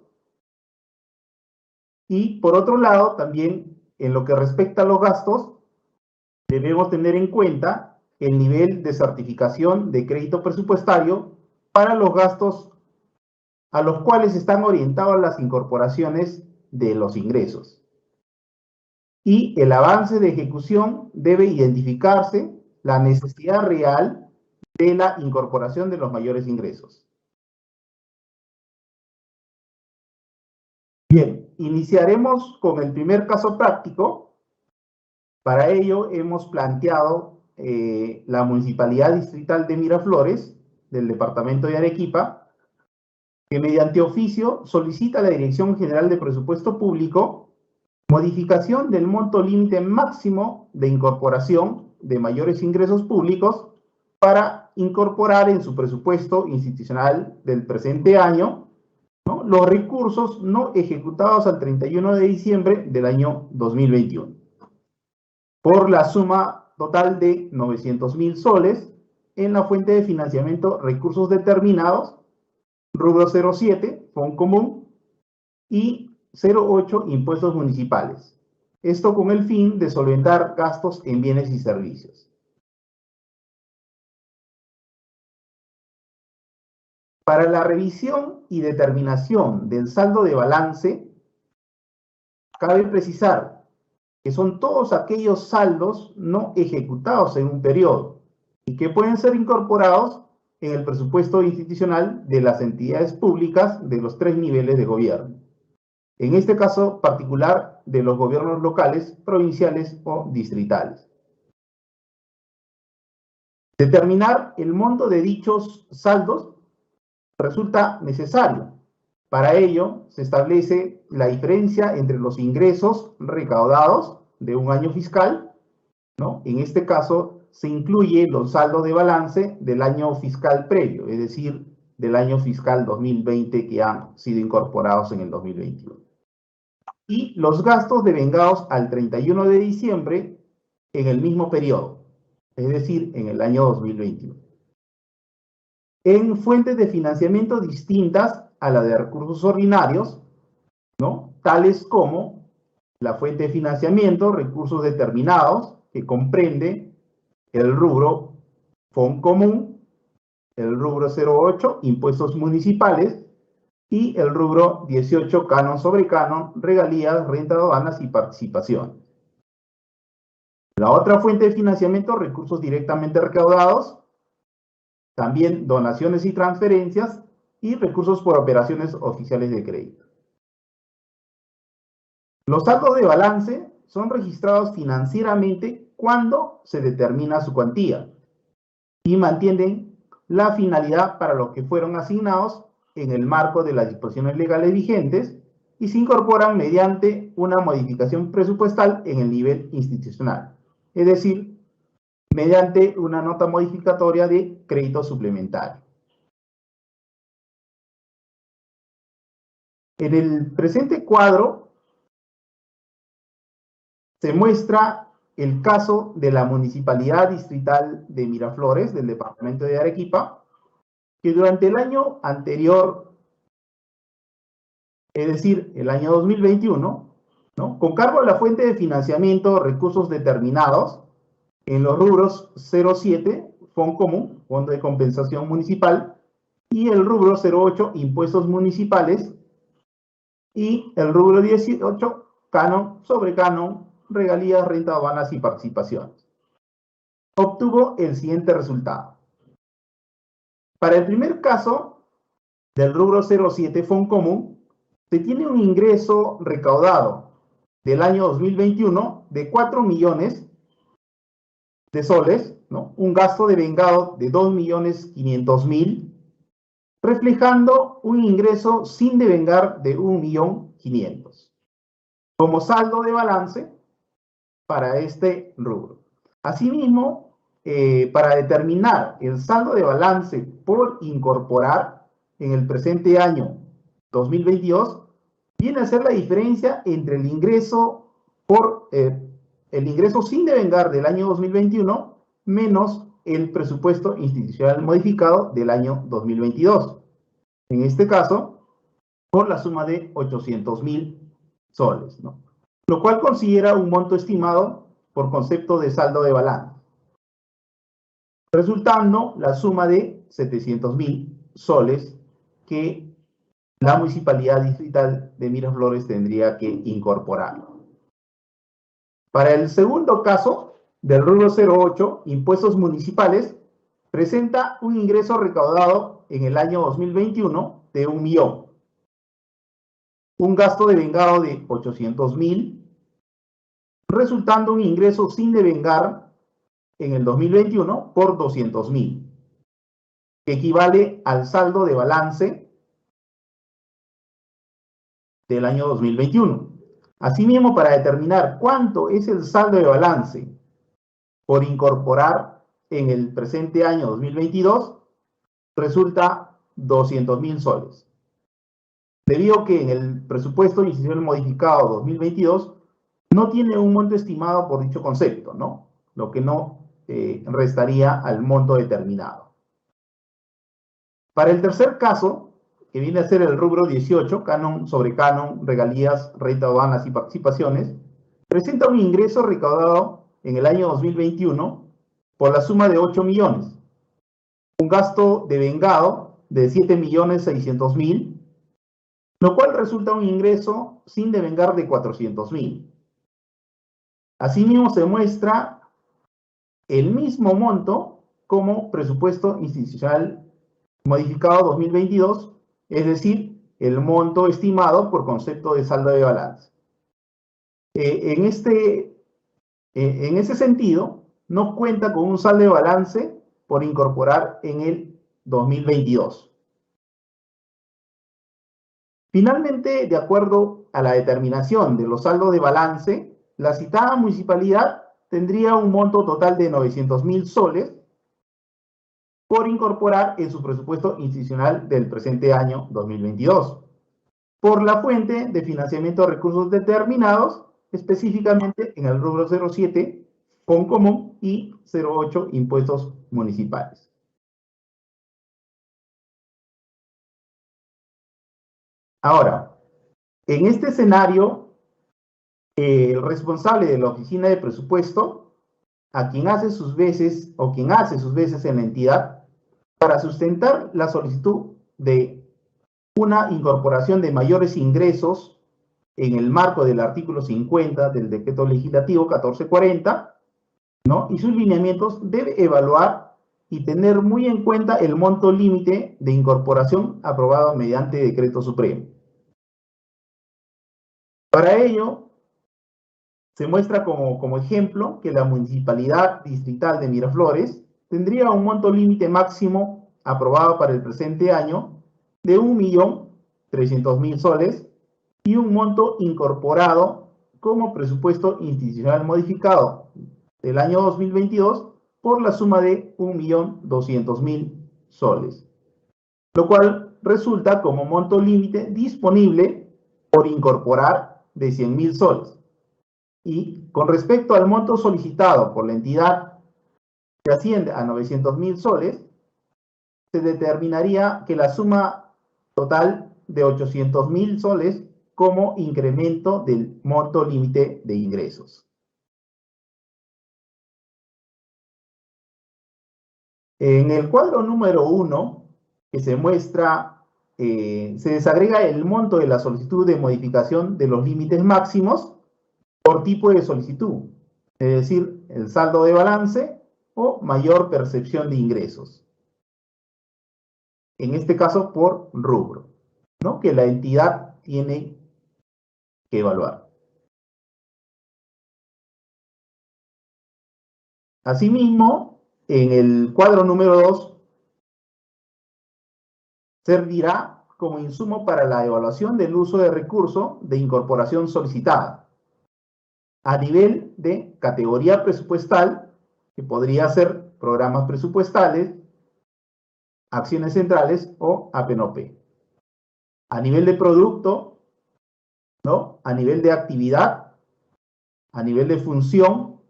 y por otro lado, también en lo que respecta a los gastos, debemos tener en cuenta el nivel de certificación de crédito presupuestario para los gastos a los cuales están orientadas las incorporaciones de los ingresos. Y el avance de ejecución debe identificarse la necesidad real de la incorporación de los mayores ingresos. Bien, iniciaremos con el primer caso práctico. Para ello hemos planteado la Municipalidad Distrital de Miraflores, del Departamento de Arequipa, que mediante oficio solicita a la Dirección General de Presupuesto Público modificación del monto límite máximo de incorporación de mayores ingresos públicos para incorporar en su presupuesto institucional del presente año, ¿no?, los recursos no ejecutados al 31 de diciembre del año 2021, por la suma total de 900.000 soles en la fuente de financiamiento recursos determinados, rubro 07, Fondo Común, y 08, impuestos municipales. Esto con el fin de solventar gastos en bienes y servicios. Para la revisión y determinación del saldo de balance, cabe precisar que son todos aquellos saldos no ejecutados en un periodo y que pueden ser incorporados en el presupuesto institucional de las entidades públicas de los 3 niveles de gobierno. En este caso particular, de los gobiernos locales, provinciales o distritales. Determinar el monto de dichos saldos resulta necesario. Para ello, se establece la diferencia entre los ingresos recaudados de un año fiscal, ¿no? En este caso, se incluye los saldos de balance del año fiscal previo, es decir, del año fiscal 2020 que han sido incorporados en el 2021. Y los gastos devengados al 31 de diciembre en el mismo periodo, es decir, en el año 2021. En fuentes de financiamiento distintas a la de recursos ordinarios, ¿no? Tales como la fuente de financiamiento, recursos determinados, que comprende el rubro Fondo Común, el rubro 08, impuestos municipales, y el rubro 18, canon sobre canon, regalías, renta de aduanas y participación. La otra fuente de financiamiento, recursos directamente recaudados, también donaciones y transferencias, y recursos por operaciones oficiales de crédito. Los saldos de balance son registrados financieramente cuando se determina su cuantía y mantienen la finalidad para lo que fueron asignados en el marco de las disposiciones legales vigentes y se incorporan mediante una modificación presupuestal en el nivel institucional, es decir, mediante una nota modificatoria de crédito suplementario. En el presente cuadro se muestra el caso de la Municipalidad Distrital de Miraflores, del departamento de Arequipa, que durante el año anterior, es decir, el año 2021, ¿no?, con cargo a la fuente de financiamiento recursos determinados en los rubros 07, Fondo Común, Fondo de Compensación Municipal, y el rubro 08, impuestos municipales, y el rubro 18, canon sobre canon, regalías, renta, aduanas y participaciones. Obtuvo el siguiente resultado. Para el primer caso del rubro 07, Fondo Común, se tiene un ingreso recaudado del año 2021 de 4 millones de soles, ¿no?, un gasto de vengado de 2.500.000, reflejando un ingreso sin devengar de 1.500.000 como saldo de balance para este rubro. Asimismo, para determinar el saldo de balance por incorporar en el presente año 2022, viene a ser la diferencia entre el ingreso sin devengar del año 2021 menos el presupuesto institucional modificado del año 2022. En este caso, por la suma de 800.000 soles, ¿no?, lo cual considera un monto estimado por concepto de saldo de balance, resultando la suma de 700.000 soles que la Municipalidad Distrital de Miraflores tendría que incorporar. Para el segundo caso, del rubro 08, impuestos municipales, presenta un ingreso recaudado en el año 2021 de 1 millón, un gasto de vengado de 800.000, resultando un ingreso sin devengar en el 2021 por 200.000, que equivale al saldo de balance del año 2021. Asimismo, para determinar cuánto es el saldo de balance por incorporar en el presente año 2022, resulta 200.000 soles. Debido a que en el presupuesto institucional modificado 2022 no tiene un monto estimado por dicho concepto, ¿no?, lo que no restaría al monto determinado. Para el tercer caso, que viene a ser el rubro 18, canon sobre canon, regalías, renta, aduanas y participaciones, presenta un ingreso recaudado en el año 2021 por la suma de 8 millones, un gasto de vengado de 7.600.000, lo cual resulta un ingreso sin devengar de 400.000. Asimismo, se muestra el mismo monto como presupuesto institucional modificado 2022, es decir, el monto estimado por concepto de saldo de balance. En ese sentido, no cuenta con un saldo de balance por incorporar en el 2022. Finalmente, de acuerdo a la determinación de los saldos de balance, la citada municipalidad tendría un monto total de 900.000 soles por incorporar en su presupuesto institucional del presente año 2022, por la fuente de financiamiento de recursos determinados, específicamente en el rubro 07, Fondo Común, y 08, impuestos municipales. Ahora, en este escenario, el responsable de la oficina de presupuesto, a quien hace sus veces o quien hace sus veces en la entidad, para sustentar la solicitud de una incorporación de mayores ingresos en el marco del artículo 50 del decreto legislativo 1440, ¿no? Y sus lineamientos, debe evaluar y tener muy en cuenta el monto límite de incorporación aprobado mediante decreto supremo. Para ello, se muestra como ejemplo que la Municipalidad Distrital de Miraflores tendría un monto límite máximo aprobado para el presente año de 1.300.000 soles y un monto incorporado como presupuesto institucional modificado del año 2022 por la suma de 1.200.000 soles, lo cual resulta como monto límite disponible por incorporar de 100.000 soles. Y con respecto al monto solicitado por la entidad que asciende a 900.000 soles, se determinaría que la suma total de 800.000 soles como incremento del monto límite de ingresos. En el cuadro número 1, que se muestra, se desagrega el monto de la solicitud de modificación de los límites máximos por tipo de solicitud, es decir, el saldo de balance o mayor percepción de ingresos. En este caso, por rubro, ¿no? Que la entidad tiene que evaluar. Asimismo, en el cuadro número 2, servirá como insumo para la evaluación del uso de recurso de incorporación solicitada a nivel de categoría presupuestal, que podría ser programas presupuestales, acciones centrales o APNOP. A nivel de producto, ¿no? A nivel de actividad, a nivel de función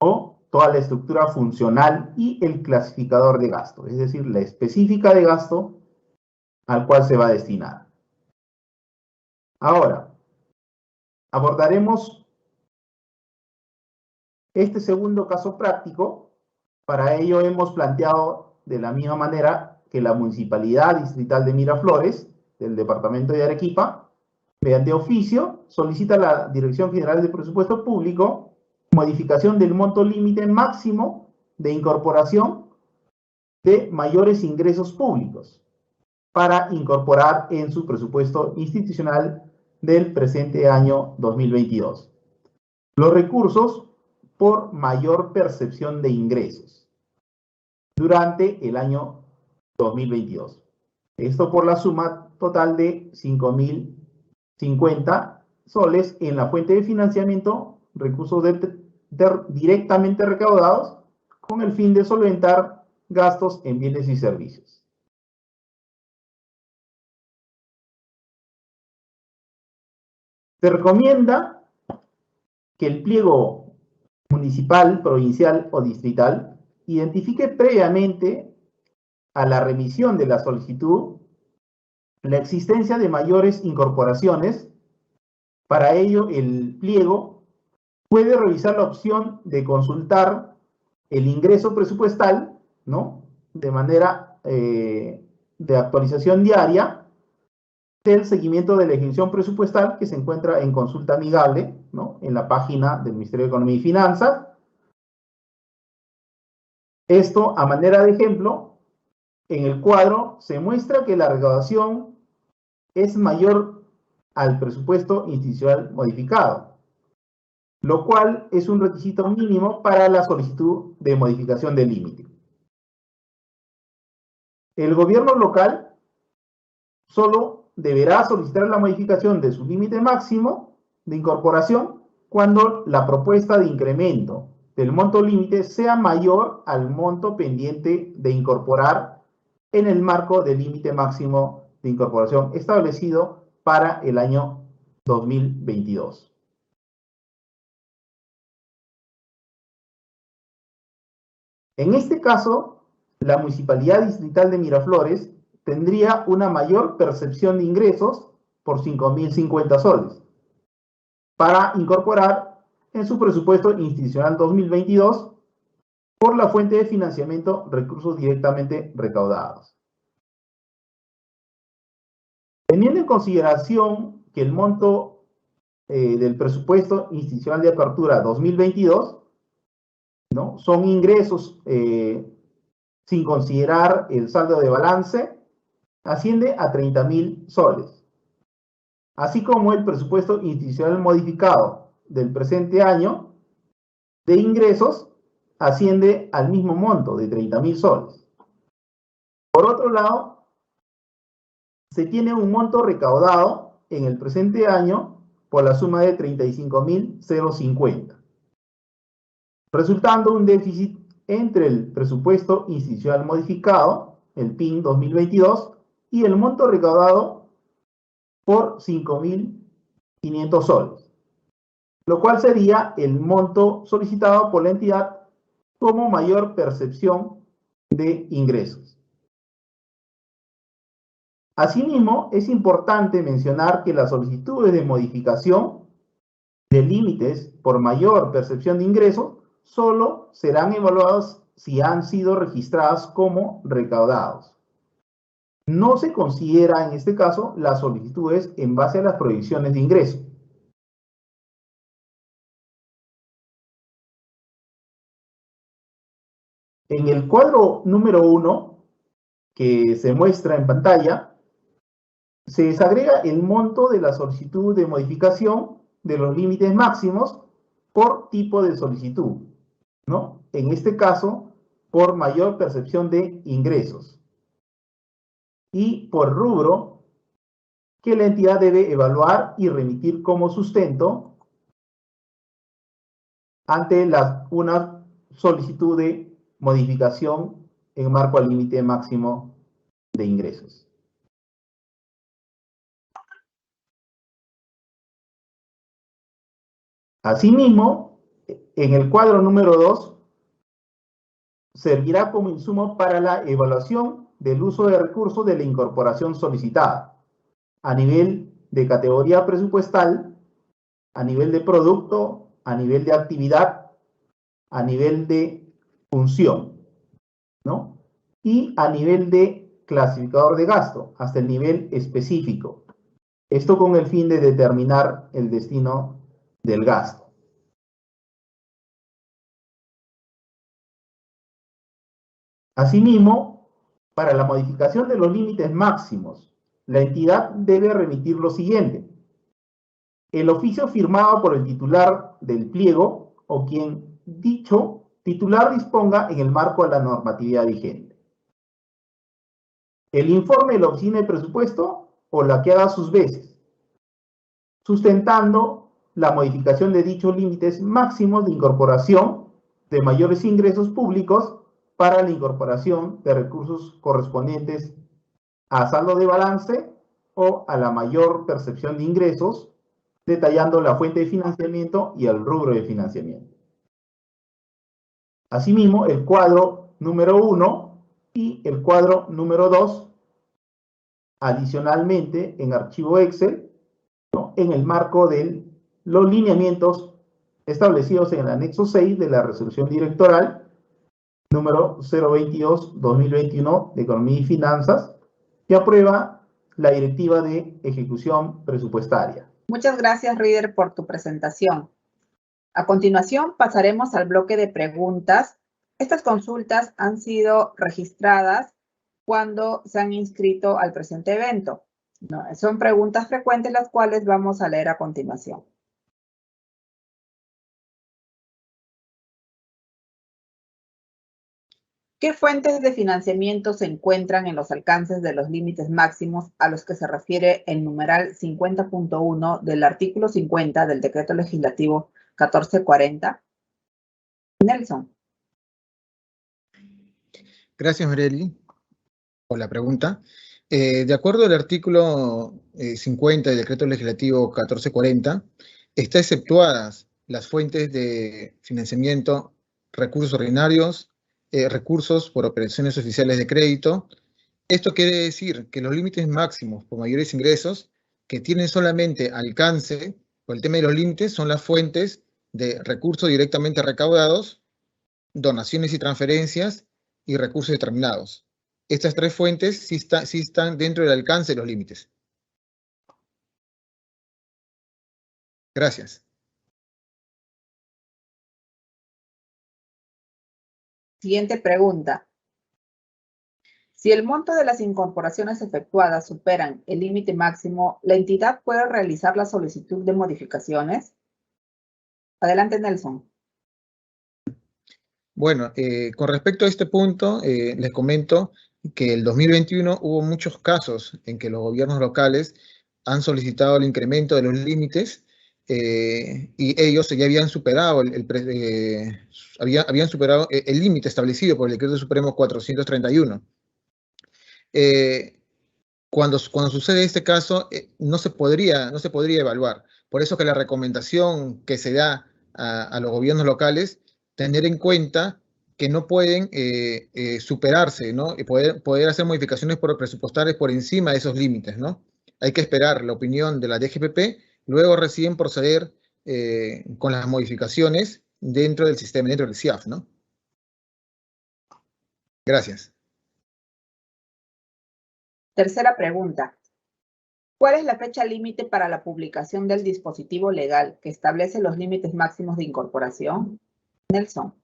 o toda la estructura funcional y el clasificador de gasto, es decir, la específica de gasto al cual se va a destinar. Ahora, abordaremos este segundo caso práctico. Para ello hemos planteado de la misma manera que la Municipalidad Distrital de Miraflores, del Departamento de Arequipa, mediante oficio, solicita a la Dirección General de Presupuesto Público modificación del monto límite máximo de incorporación de mayores ingresos públicos para incorporar en su presupuesto institucional del presente año 2022. Los recursos por mayor percepción de ingresos durante el año 2022. Esto por la suma total de 5.050 soles en la fuente de financiamiento, recursos directamente recaudados con el fin de solventar gastos en bienes y servicios. Se recomienda que el pliego municipal, provincial o distrital identifique previamente a la remisión de la solicitud la existencia de mayores incorporaciones. Para ello, el pliego puede revisar la opción de consultar el ingreso presupuestal, ¿no? De manera de actualización diaria del seguimiento de la ejecución presupuestal que se encuentra en consulta amigable, ¿no? En la página del Ministerio de Economía y Finanzas. Esto, a manera de ejemplo, en el cuadro se muestra que la recaudación es mayor al presupuesto institucional modificado, lo cual es un requisito mínimo para la solicitud de modificación del límite. El gobierno local solo deberá solicitar la modificación de su límite máximo de incorporación cuando la propuesta de incremento del monto límite sea mayor al monto pendiente de incorporar en el marco del límite máximo de incorporación establecido para el año 2022. En este caso, la Municipalidad Distrital de Miraflores tendría una mayor percepción de ingresos por 5.050 soles para incorporar en su presupuesto institucional 2022 por la fuente de financiamiento recursos directamente recaudados. Teniendo en consideración que el monto del presupuesto institucional de apertura 2022, ¿no?, son ingresos sin considerar el saldo de balance, asciende a 30.000 soles. Así como el presupuesto institucional modificado del presente año de ingresos asciende al mismo monto de 30.000 soles. Por otro lado, se tiene un monto recaudado en el presente año por la suma de 35.050, resultando un déficit entre el presupuesto institucional modificado, el PIN 2022, y el monto recaudado por 5.500 soles, lo cual sería el monto solicitado por la entidad como mayor percepción de ingresos. Asimismo, es importante mencionar que las solicitudes de modificación de límites por mayor percepción de ingresos solo serán evaluadas si han sido registradas como recaudados. No se considera en este caso las solicitudes en base a las proyecciones de ingreso. En el cuadro número 1, que se muestra en pantalla, se desagrega el monto de la solicitud de modificación de los límites máximos por tipo de solicitud, ¿no? En este caso, por mayor percepción de ingresos. Y por rubro que la entidad debe evaluar y remitir como sustento ante una solicitud de modificación en marco al límite máximo de ingresos. Asimismo, en el cuadro número 2, servirá como insumo para la evaluación del uso de recursos de la incorporación solicitada, a nivel de categoría presupuestal, a nivel de producto, a nivel de actividad, a nivel de función, ¿no? Y a nivel de clasificador de gasto, hasta el nivel específico. Esto con el fin de determinar el destino del gasto. Asimismo, para la modificación de los límites máximos, la entidad debe remitir lo siguiente: el oficio firmado por el titular del pliego o quien dicho titular disponga en el marco de la normatividad vigente, el informe de la oficina de presupuesto o la que haga sus veces, sustentando la modificación de dichos límites máximos de incorporación de mayores ingresos públicos para la incorporación de recursos correspondientes a saldo de balance o a la mayor percepción de ingresos, detallando la fuente de financiamiento y el rubro de financiamiento. Asimismo, el cuadro número 1 y el cuadro número 2, adicionalmente en archivo Excel, ¿no?, en el marco de los lineamientos establecidos en el anexo 6 de la resolución directoral número 022-2021 de Economía y Finanzas, que aprueba la Directiva de Ejecución Presupuestaria. Muchas gracias, Reader, por tu presentación. A continuación, pasaremos al bloque de preguntas. Estas consultas han sido registradas cuando se han inscrito al presente evento. No, son preguntas frecuentes, las cuales vamos a leer a continuación. ¿Qué fuentes de financiamiento se encuentran en los alcances de los límites máximos a los que se refiere el numeral 50.1 del artículo 50 del Decreto Legislativo 1440? Nelson. Gracias, Marieli, por la pregunta. De acuerdo al artículo 50 del Decreto Legislativo 1440, está exceptuadas las fuentes de financiamiento, recursos ordinarios, recursos por operaciones oficiales de crédito Esto quiere decir que los límites máximos por mayores ingresos que tienen solamente alcance, por el tema de los límites, son las fuentes de recursos directamente recaudados, donaciones y transferencias y recursos determinados. Estas tres fuentes sí están dentro del alcance de los límites. Gracias. Siguiente pregunta. Si el monto de las incorporaciones efectuadas superan el límite máximo, ¿la entidad puede realizar la solicitud de modificaciones? Adelante, Nelson. Bueno, con respecto a este punto, les comento que el 2021 hubo muchos casos en que los gobiernos locales han solicitado el incremento de los límites y ellos ya habían superado habían superado el límite establecido por el Decreto Supremo 431. Cuando sucede este caso, no se podría evaluar. Por eso que la recomendación que se da a los gobiernos locales, tener en cuenta que no pueden superarse, ¿no? Y poder hacer modificaciones presupuestarias por encima de esos límites, ¿no? Hay que esperar la opinión de la DGPP, luego recién proceder con las modificaciones dentro del sistema, dentro del CIAF, ¿no? Gracias. Tercera pregunta. ¿Cuál es la fecha límite para la publicación del dispositivo legal que establece los límites máximos de incorporación? Nelson.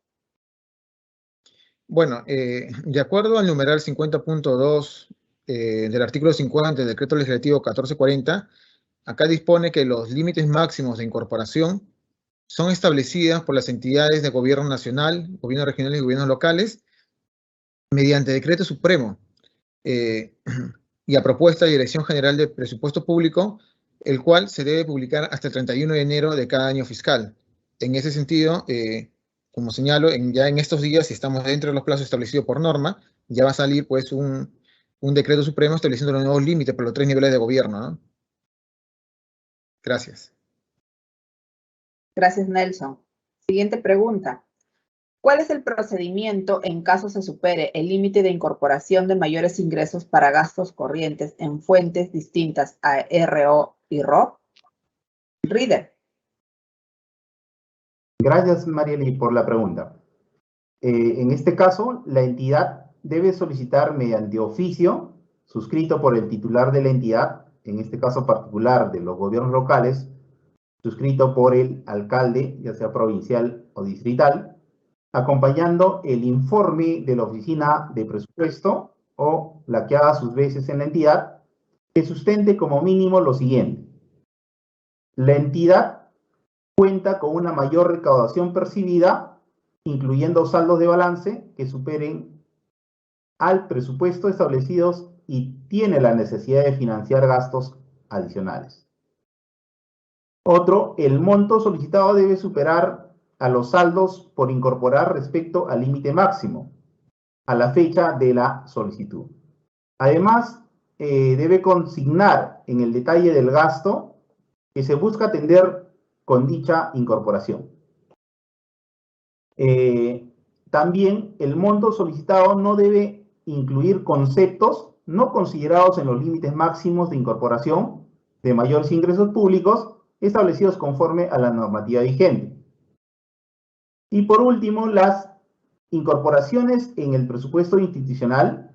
Bueno, de acuerdo al numeral 50.2 del artículo 50 del Decreto Legislativo 1440, acá dispone que los límites máximos de incorporación son establecidas por las entidades de gobierno nacional, gobierno regional y gobiernos locales mediante decreto supremo y a propuesta de Dirección General de Presupuesto Público, el cual se debe publicar hasta el 31 de enero de cada año fiscal. En ese sentido, como señalo, ya en estos días, si estamos dentro de los plazos establecidos por norma, ya va a salir pues un decreto supremo estableciendo los nuevos límites para los 3 niveles de gobierno, ¿no? Gracias. Gracias, Nelson. Siguiente pregunta. ¿Cuál es el procedimiento en caso se supere el límite de incorporación de mayores ingresos para gastos corrientes en fuentes distintas a RO y RO? Reader. Gracias, Marieli, por la pregunta. En este caso, la entidad debe solicitar mediante oficio, suscrito por el titular de la entidad, en este caso particular de los gobiernos locales, suscrito por el alcalde, ya sea provincial o distrital, acompañando el informe de la oficina de presupuesto o la que haga sus veces en la entidad, que sustente como mínimo lo siguiente. La entidad cuenta con una mayor recaudación percibida, incluyendo saldos de balance que superen al presupuesto establecidos y tiene la necesidad de financiar gastos adicionales. Otro, el monto solicitado debe superar a los saldos por incorporar respecto al límite máximo a la fecha de la solicitud. Además, debe consignar en el detalle del gasto que se busca atender con dicha incorporación. También el monto solicitado no debe incluir conceptos no considerados en los límites máximos de incorporación de mayores ingresos públicos establecidos conforme a la normativa vigente. Y por último, las incorporaciones en el presupuesto institucional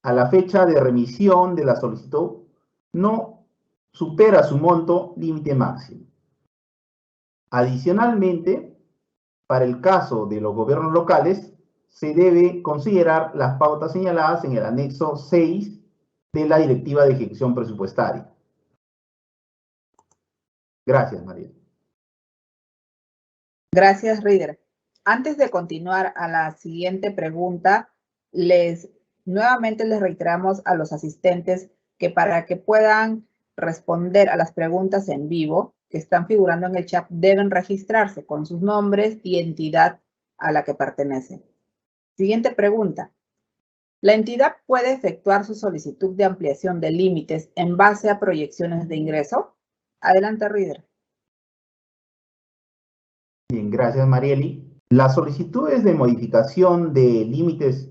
a la fecha de remisión de la solicitud no supera su monto límite máximo. Adicionalmente, para el caso de los gobiernos locales, se debe considerar las pautas señaladas en el anexo 6 de la Directiva de Ejecución Presupuestaria. Gracias, María. Gracias, Reader. Antes de continuar a la siguiente pregunta, nuevamente les reiteramos a los asistentes que para que puedan responder a las preguntas en vivo que están figurando en el chat, deben registrarse con sus nombres y entidad a la que pertenecen. Siguiente pregunta. ¿La entidad puede efectuar su solicitud de ampliación de límites en base a proyecciones de ingreso? Adelante, Reader. Bien, gracias, Marieli. Las solicitudes de modificación de límites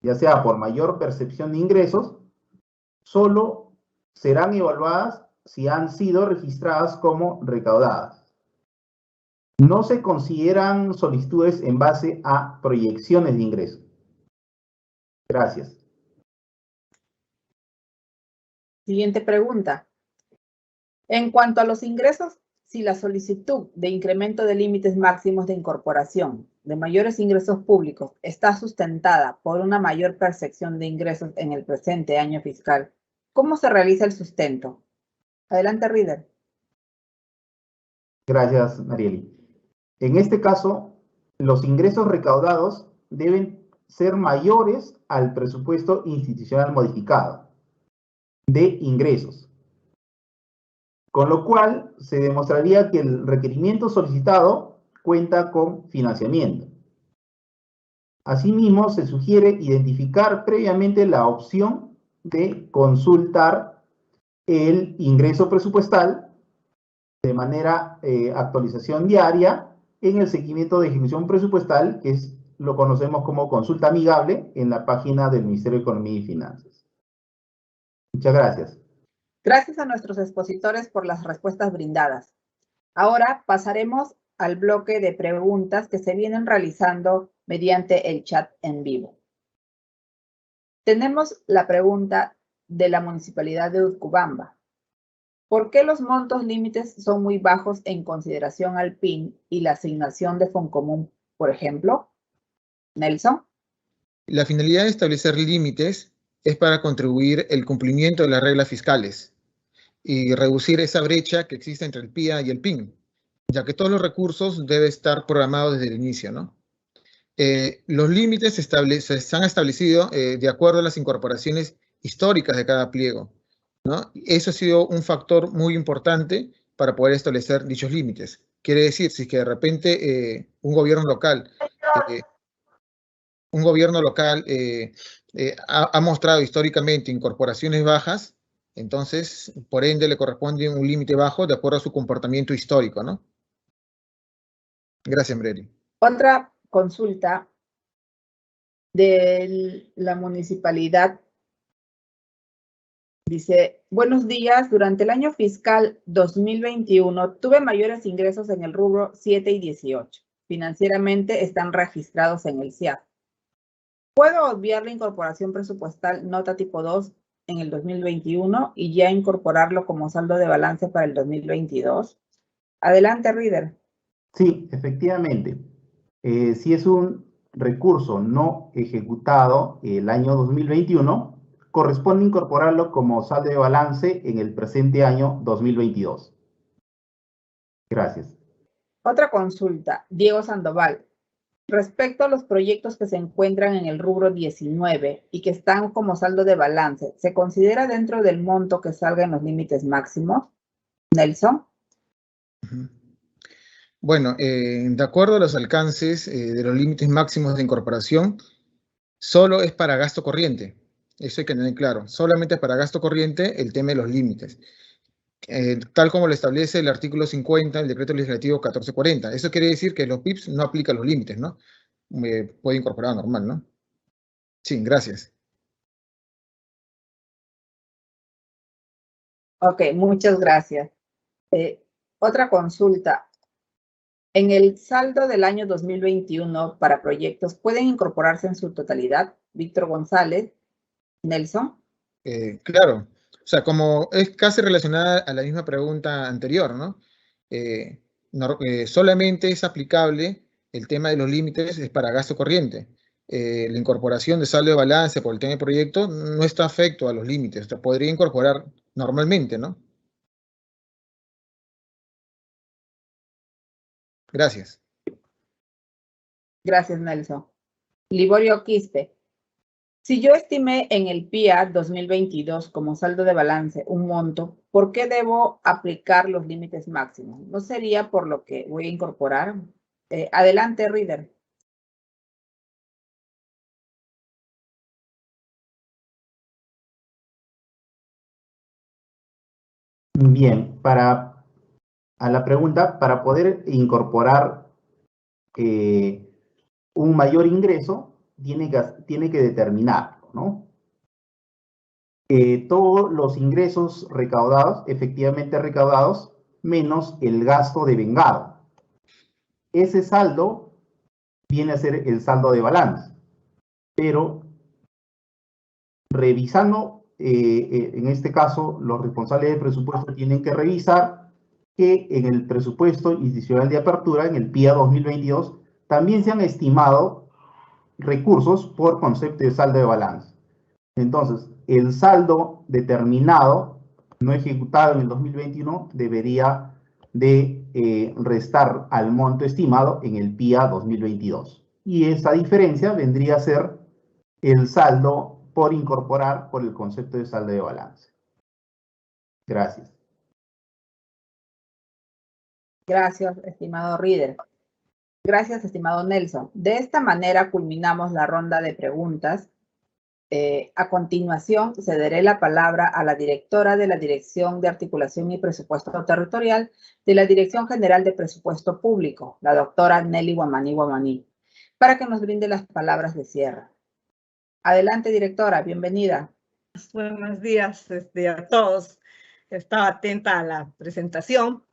ya sea por mayor percepción de ingresos, solo serán evaluadas si han sido registradas como recaudadas. No se consideran solicitudes en base a proyecciones de ingresos. Gracias. Siguiente pregunta. En cuanto a los ingresos, si la solicitud de incremento de límites máximos de incorporación de mayores ingresos públicos está sustentada por una mayor percepción de ingresos en el presente año fiscal, ¿cómo se realiza el sustento? Adelante, Reader. Gracias, Marieli. En este caso, los ingresos recaudados deben ser mayores al presupuesto institucional modificado de ingresos, con lo cual se demostraría que el requerimiento solicitado cuenta con financiamiento. Asimismo, se sugiere identificar previamente la opción de consultar el ingreso presupuestal de manera actualización diaria en el seguimiento de ejecución presupuestal, que lo conocemos como consulta amigable en la página del Ministerio de Economía y Finanzas. Muchas gracias. Gracias a nuestros expositores por las respuestas brindadas. Ahora pasaremos al bloque de preguntas que se vienen realizando mediante el chat en vivo. Tenemos la pregunta de la Municipalidad de Utcubamba. ¿Por qué los montos límites son muy bajos en consideración al PIN y la asignación de Foncomún, por ejemplo? Nelson. La finalidad de establecer límites es para contribuir el cumplimiento de las reglas fiscales y reducir esa brecha que existe entre el PIA y el PIN, ya que todos los recursos deben estar programados desde el inicio, ¿no? Los límites se han establecido de acuerdo a las incorporaciones históricas de cada pliego, ¿no? Eso ha sido un factor muy importante para poder establecer dichos límites. Quiere decir, si es que de repente un gobierno local ha mostrado históricamente incorporaciones bajas, entonces, por ende, le corresponde un límite bajo de acuerdo a su comportamiento histórico, ¿no? Gracias, Breli. Otra consulta de la municipalidad. Dice, buenos días, durante el año fiscal 2021 tuve mayores ingresos en el rubro 7 y 18. Financieramente están registrados en el CIAF. ¿Puedo obviar la incorporación presupuestal nota tipo 2 en el 2021 y ya incorporarlo como saldo de balance para el 2022? Adelante, Reader. Sí, efectivamente. Si es un recurso no ejecutado el año 2021, corresponde incorporarlo como saldo de balance en el presente año 2022. Gracias. Otra consulta, Diego Sandoval. Respecto a los proyectos que se encuentran en el rubro 19 y que están como saldo de balance, ¿se considera dentro del monto que salga en los límites máximos? Nelson. Bueno, de acuerdo a los alcances de los límites máximos de incorporación, solo es para gasto corriente. Eso hay que tener claro. Solamente para gasto corriente el tema de los límites. Tal como lo establece el artículo 50 del Decreto Legislativo 1440. Eso quiere decir que los PIBs no aplican los límites, ¿no? Puede incorporar normal, ¿no? Sí, gracias. Ok, muchas gracias. Otra consulta. En el saldo del año 2021 para proyectos, ¿pueden incorporarse en su totalidad? Víctor González. Nelson. Claro. O sea, como es casi relacionada a la misma pregunta anterior, ¿no? Solamente es aplicable el tema de los límites es para gasto corriente. La incorporación de saldo de balance por el tema del proyecto no está afecto a los límites. O sea, podría incorporar normalmente, ¿no? Gracias. Gracias, Nelson. Liborio Quispe. Si yo estimé en el PIA 2022 como saldo de balance un monto, ¿por qué debo aplicar los límites máximos? ¿No sería por lo que voy a incorporar? Adelante, Reader. Bien, a la pregunta, para poder incorporar un mayor ingreso, tiene que determinarlo, ¿no? Todos los ingresos recaudados, efectivamente recaudados, menos el gasto devengado. Ese saldo viene a ser el saldo de balance. Pero revisando, en este caso, los responsables del presupuesto tienen que revisar que en el presupuesto institucional de apertura, en el PIA 2022, también se han estimado recursos por concepto de saldo de balance. Entonces, el saldo determinado, no ejecutado en el 2021, debería de restar al monto estimado en el PIA 2022. Y esa diferencia vendría a ser el saldo por incorporar por el concepto de saldo de balance. Gracias. Gracias, estimado Reader. Gracias, estimado Nelson. De esta manera culminamos la ronda de preguntas. A continuación, cederé la palabra a la directora de la Dirección de Articulación y Presupuesto Territorial de la Dirección General de Presupuesto Público, la doctora Nelly Guamaní, para que nos brinde las palabras de cierre. Adelante, directora, bienvenida. Buenos días a todos. Estaba atenta a la presentación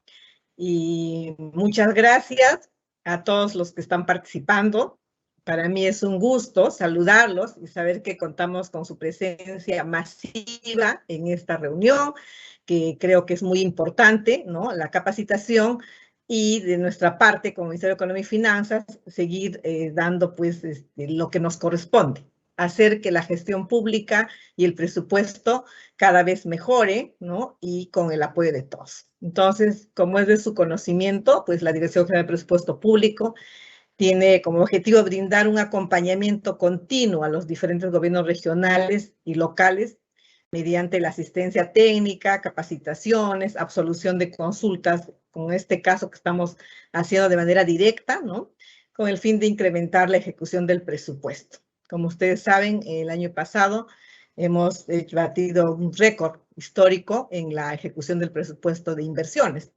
y muchas gracias a todos los que están participando. Para mí es un gusto saludarlos y saber que contamos con su presencia masiva en esta reunión, que creo que es muy importante, ¿no? La capacitación y de nuestra parte, como Ministerio de Economía y Finanzas, seguir dando pues lo que nos corresponde, hacer que la gestión pública y el presupuesto cada vez mejore, ¿no? Y con el apoyo de todos. Entonces, como es de su conocimiento, pues la Dirección General de Presupuesto Público tiene como objetivo brindar un acompañamiento continuo a los diferentes gobiernos regionales y locales mediante la asistencia técnica, capacitaciones, absolución de consultas, con este caso que estamos haciendo de manera directa, ¿no? Con el fin de incrementar la ejecución del presupuesto. Como ustedes saben, el año pasado hemos batido un récord histórico en la ejecución del presupuesto de inversiones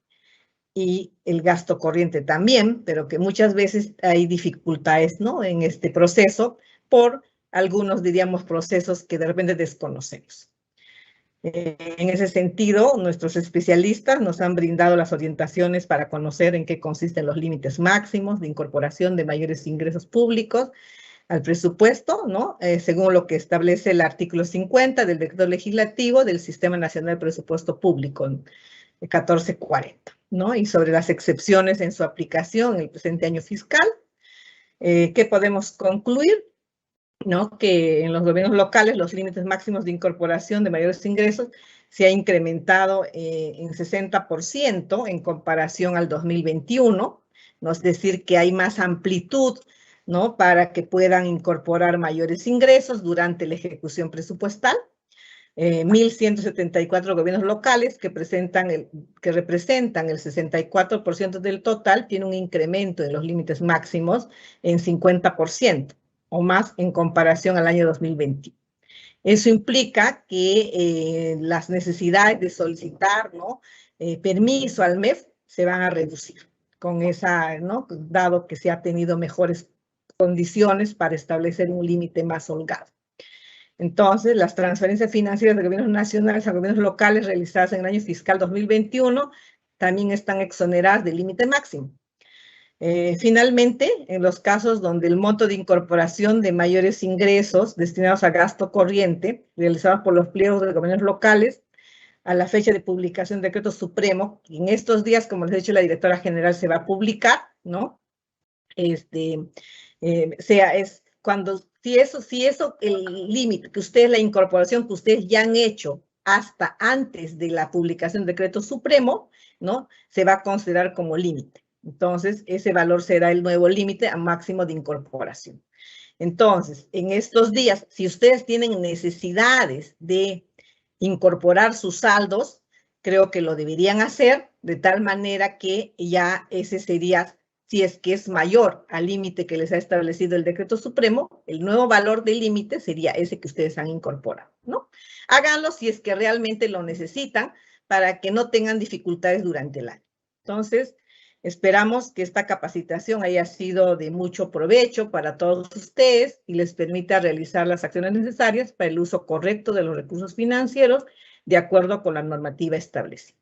y el gasto corriente también, pero que muchas veces hay dificultades, ¿no? En este proceso por algunos, diríamos, procesos que de repente desconocemos. En ese sentido, nuestros especialistas nos han brindado las orientaciones para conocer en qué consisten los límites máximos de incorporación de mayores ingresos públicos al presupuesto, ¿no? Según lo que establece el artículo 50 del Decreto Legislativo del Sistema Nacional de Presupuesto Público, 1440, ¿no? Y sobre las excepciones en su aplicación en el presente año fiscal, ¿qué podemos concluir? ¿No? Que en los gobiernos locales los límites máximos de incorporación de mayores ingresos se ha incrementado en 60% en comparación al 2021, ¿no? Es decir, que hay más amplitud, ¿no? Para que puedan incorporar mayores ingresos durante la ejecución presupuestal. 1.174 gobiernos locales que representan el 64% del total, tiene un incremento en los límites máximos en 50% o más en comparación al año 2020. Eso implica que las necesidades de solicitar, ¿no? Permiso al MEF se van a reducir con esa, ¿no? Dado que se ha tenido mejores condiciones para establecer un límite más holgado. Entonces, las transferencias financieras de gobiernos nacionales a gobiernos locales realizadas en el año fiscal 2021 también están exoneradas del límite máximo. Finalmente, en los casos donde el monto de incorporación de mayores ingresos destinados a gasto corriente realizados por los pliegos de gobiernos locales a la fecha de publicación del decreto supremo, en estos días, como les he dicho, la directora general se va a publicar, ¿no? Si eso, el límite que ustedes, la incorporación que ustedes ya han hecho hasta antes de la publicación del decreto supremo, ¿no? Se va a considerar como límite. Entonces, ese valor será el nuevo límite a máximo de incorporación. Entonces, en estos días, si ustedes tienen necesidades de incorporar sus saldos, creo que lo deberían hacer de tal manera que ya ese sería, si es que es mayor al límite que les ha establecido el decreto supremo, el nuevo valor del límite sería ese que ustedes han incorporado, ¿no? Háganlo si es que realmente lo necesitan para que no tengan dificultades durante el año. Entonces, Esperamos que esta capacitación haya sido de mucho provecho para todos ustedes y les permita realizar las acciones necesarias para el uso correcto de los recursos financieros de acuerdo con la normativa establecida.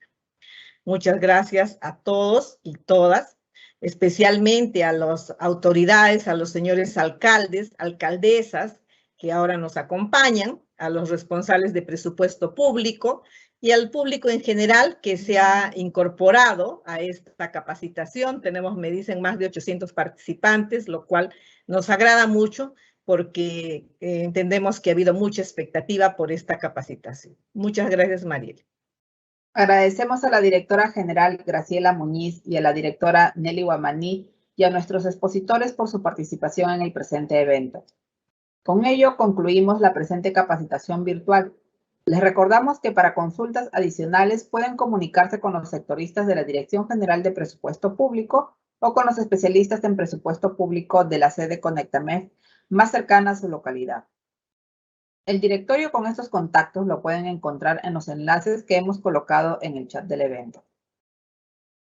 Muchas gracias a todos y todas, especialmente a las autoridades, a los señores alcaldes, alcaldesas que ahora nos acompañan, a los responsables de presupuesto público y al público en general que se ha incorporado a esta capacitación. Tenemos, me dicen, más de 800 participantes, lo cual nos agrada mucho porque entendemos que ha habido mucha expectativa por esta capacitación. Muchas gracias, Mariela. Agradecemos a la directora general Graciela Muñiz y a la directora Nelly Guamaní y a nuestros expositores por su participación en el presente evento. Con ello concluimos la presente capacitación virtual. Les recordamos que para consultas adicionales pueden comunicarse con los sectoristas de la Dirección General de Presupuesto Público o con los especialistas en presupuesto público de la sede Conectamef más cercana a su localidad. El directorio con estos contactos lo pueden encontrar en los enlaces que hemos colocado en el chat del evento.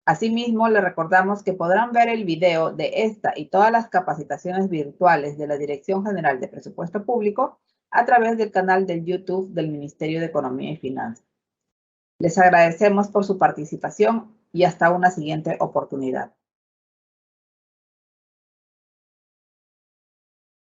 Asimismo, les recordamos que podrán ver el video de esta y todas las capacitaciones virtuales de la Dirección General de Presupuesto Público a través del canal del YouTube del Ministerio de Economía y Finanzas. Les agradecemos por su participación y hasta una siguiente oportunidad.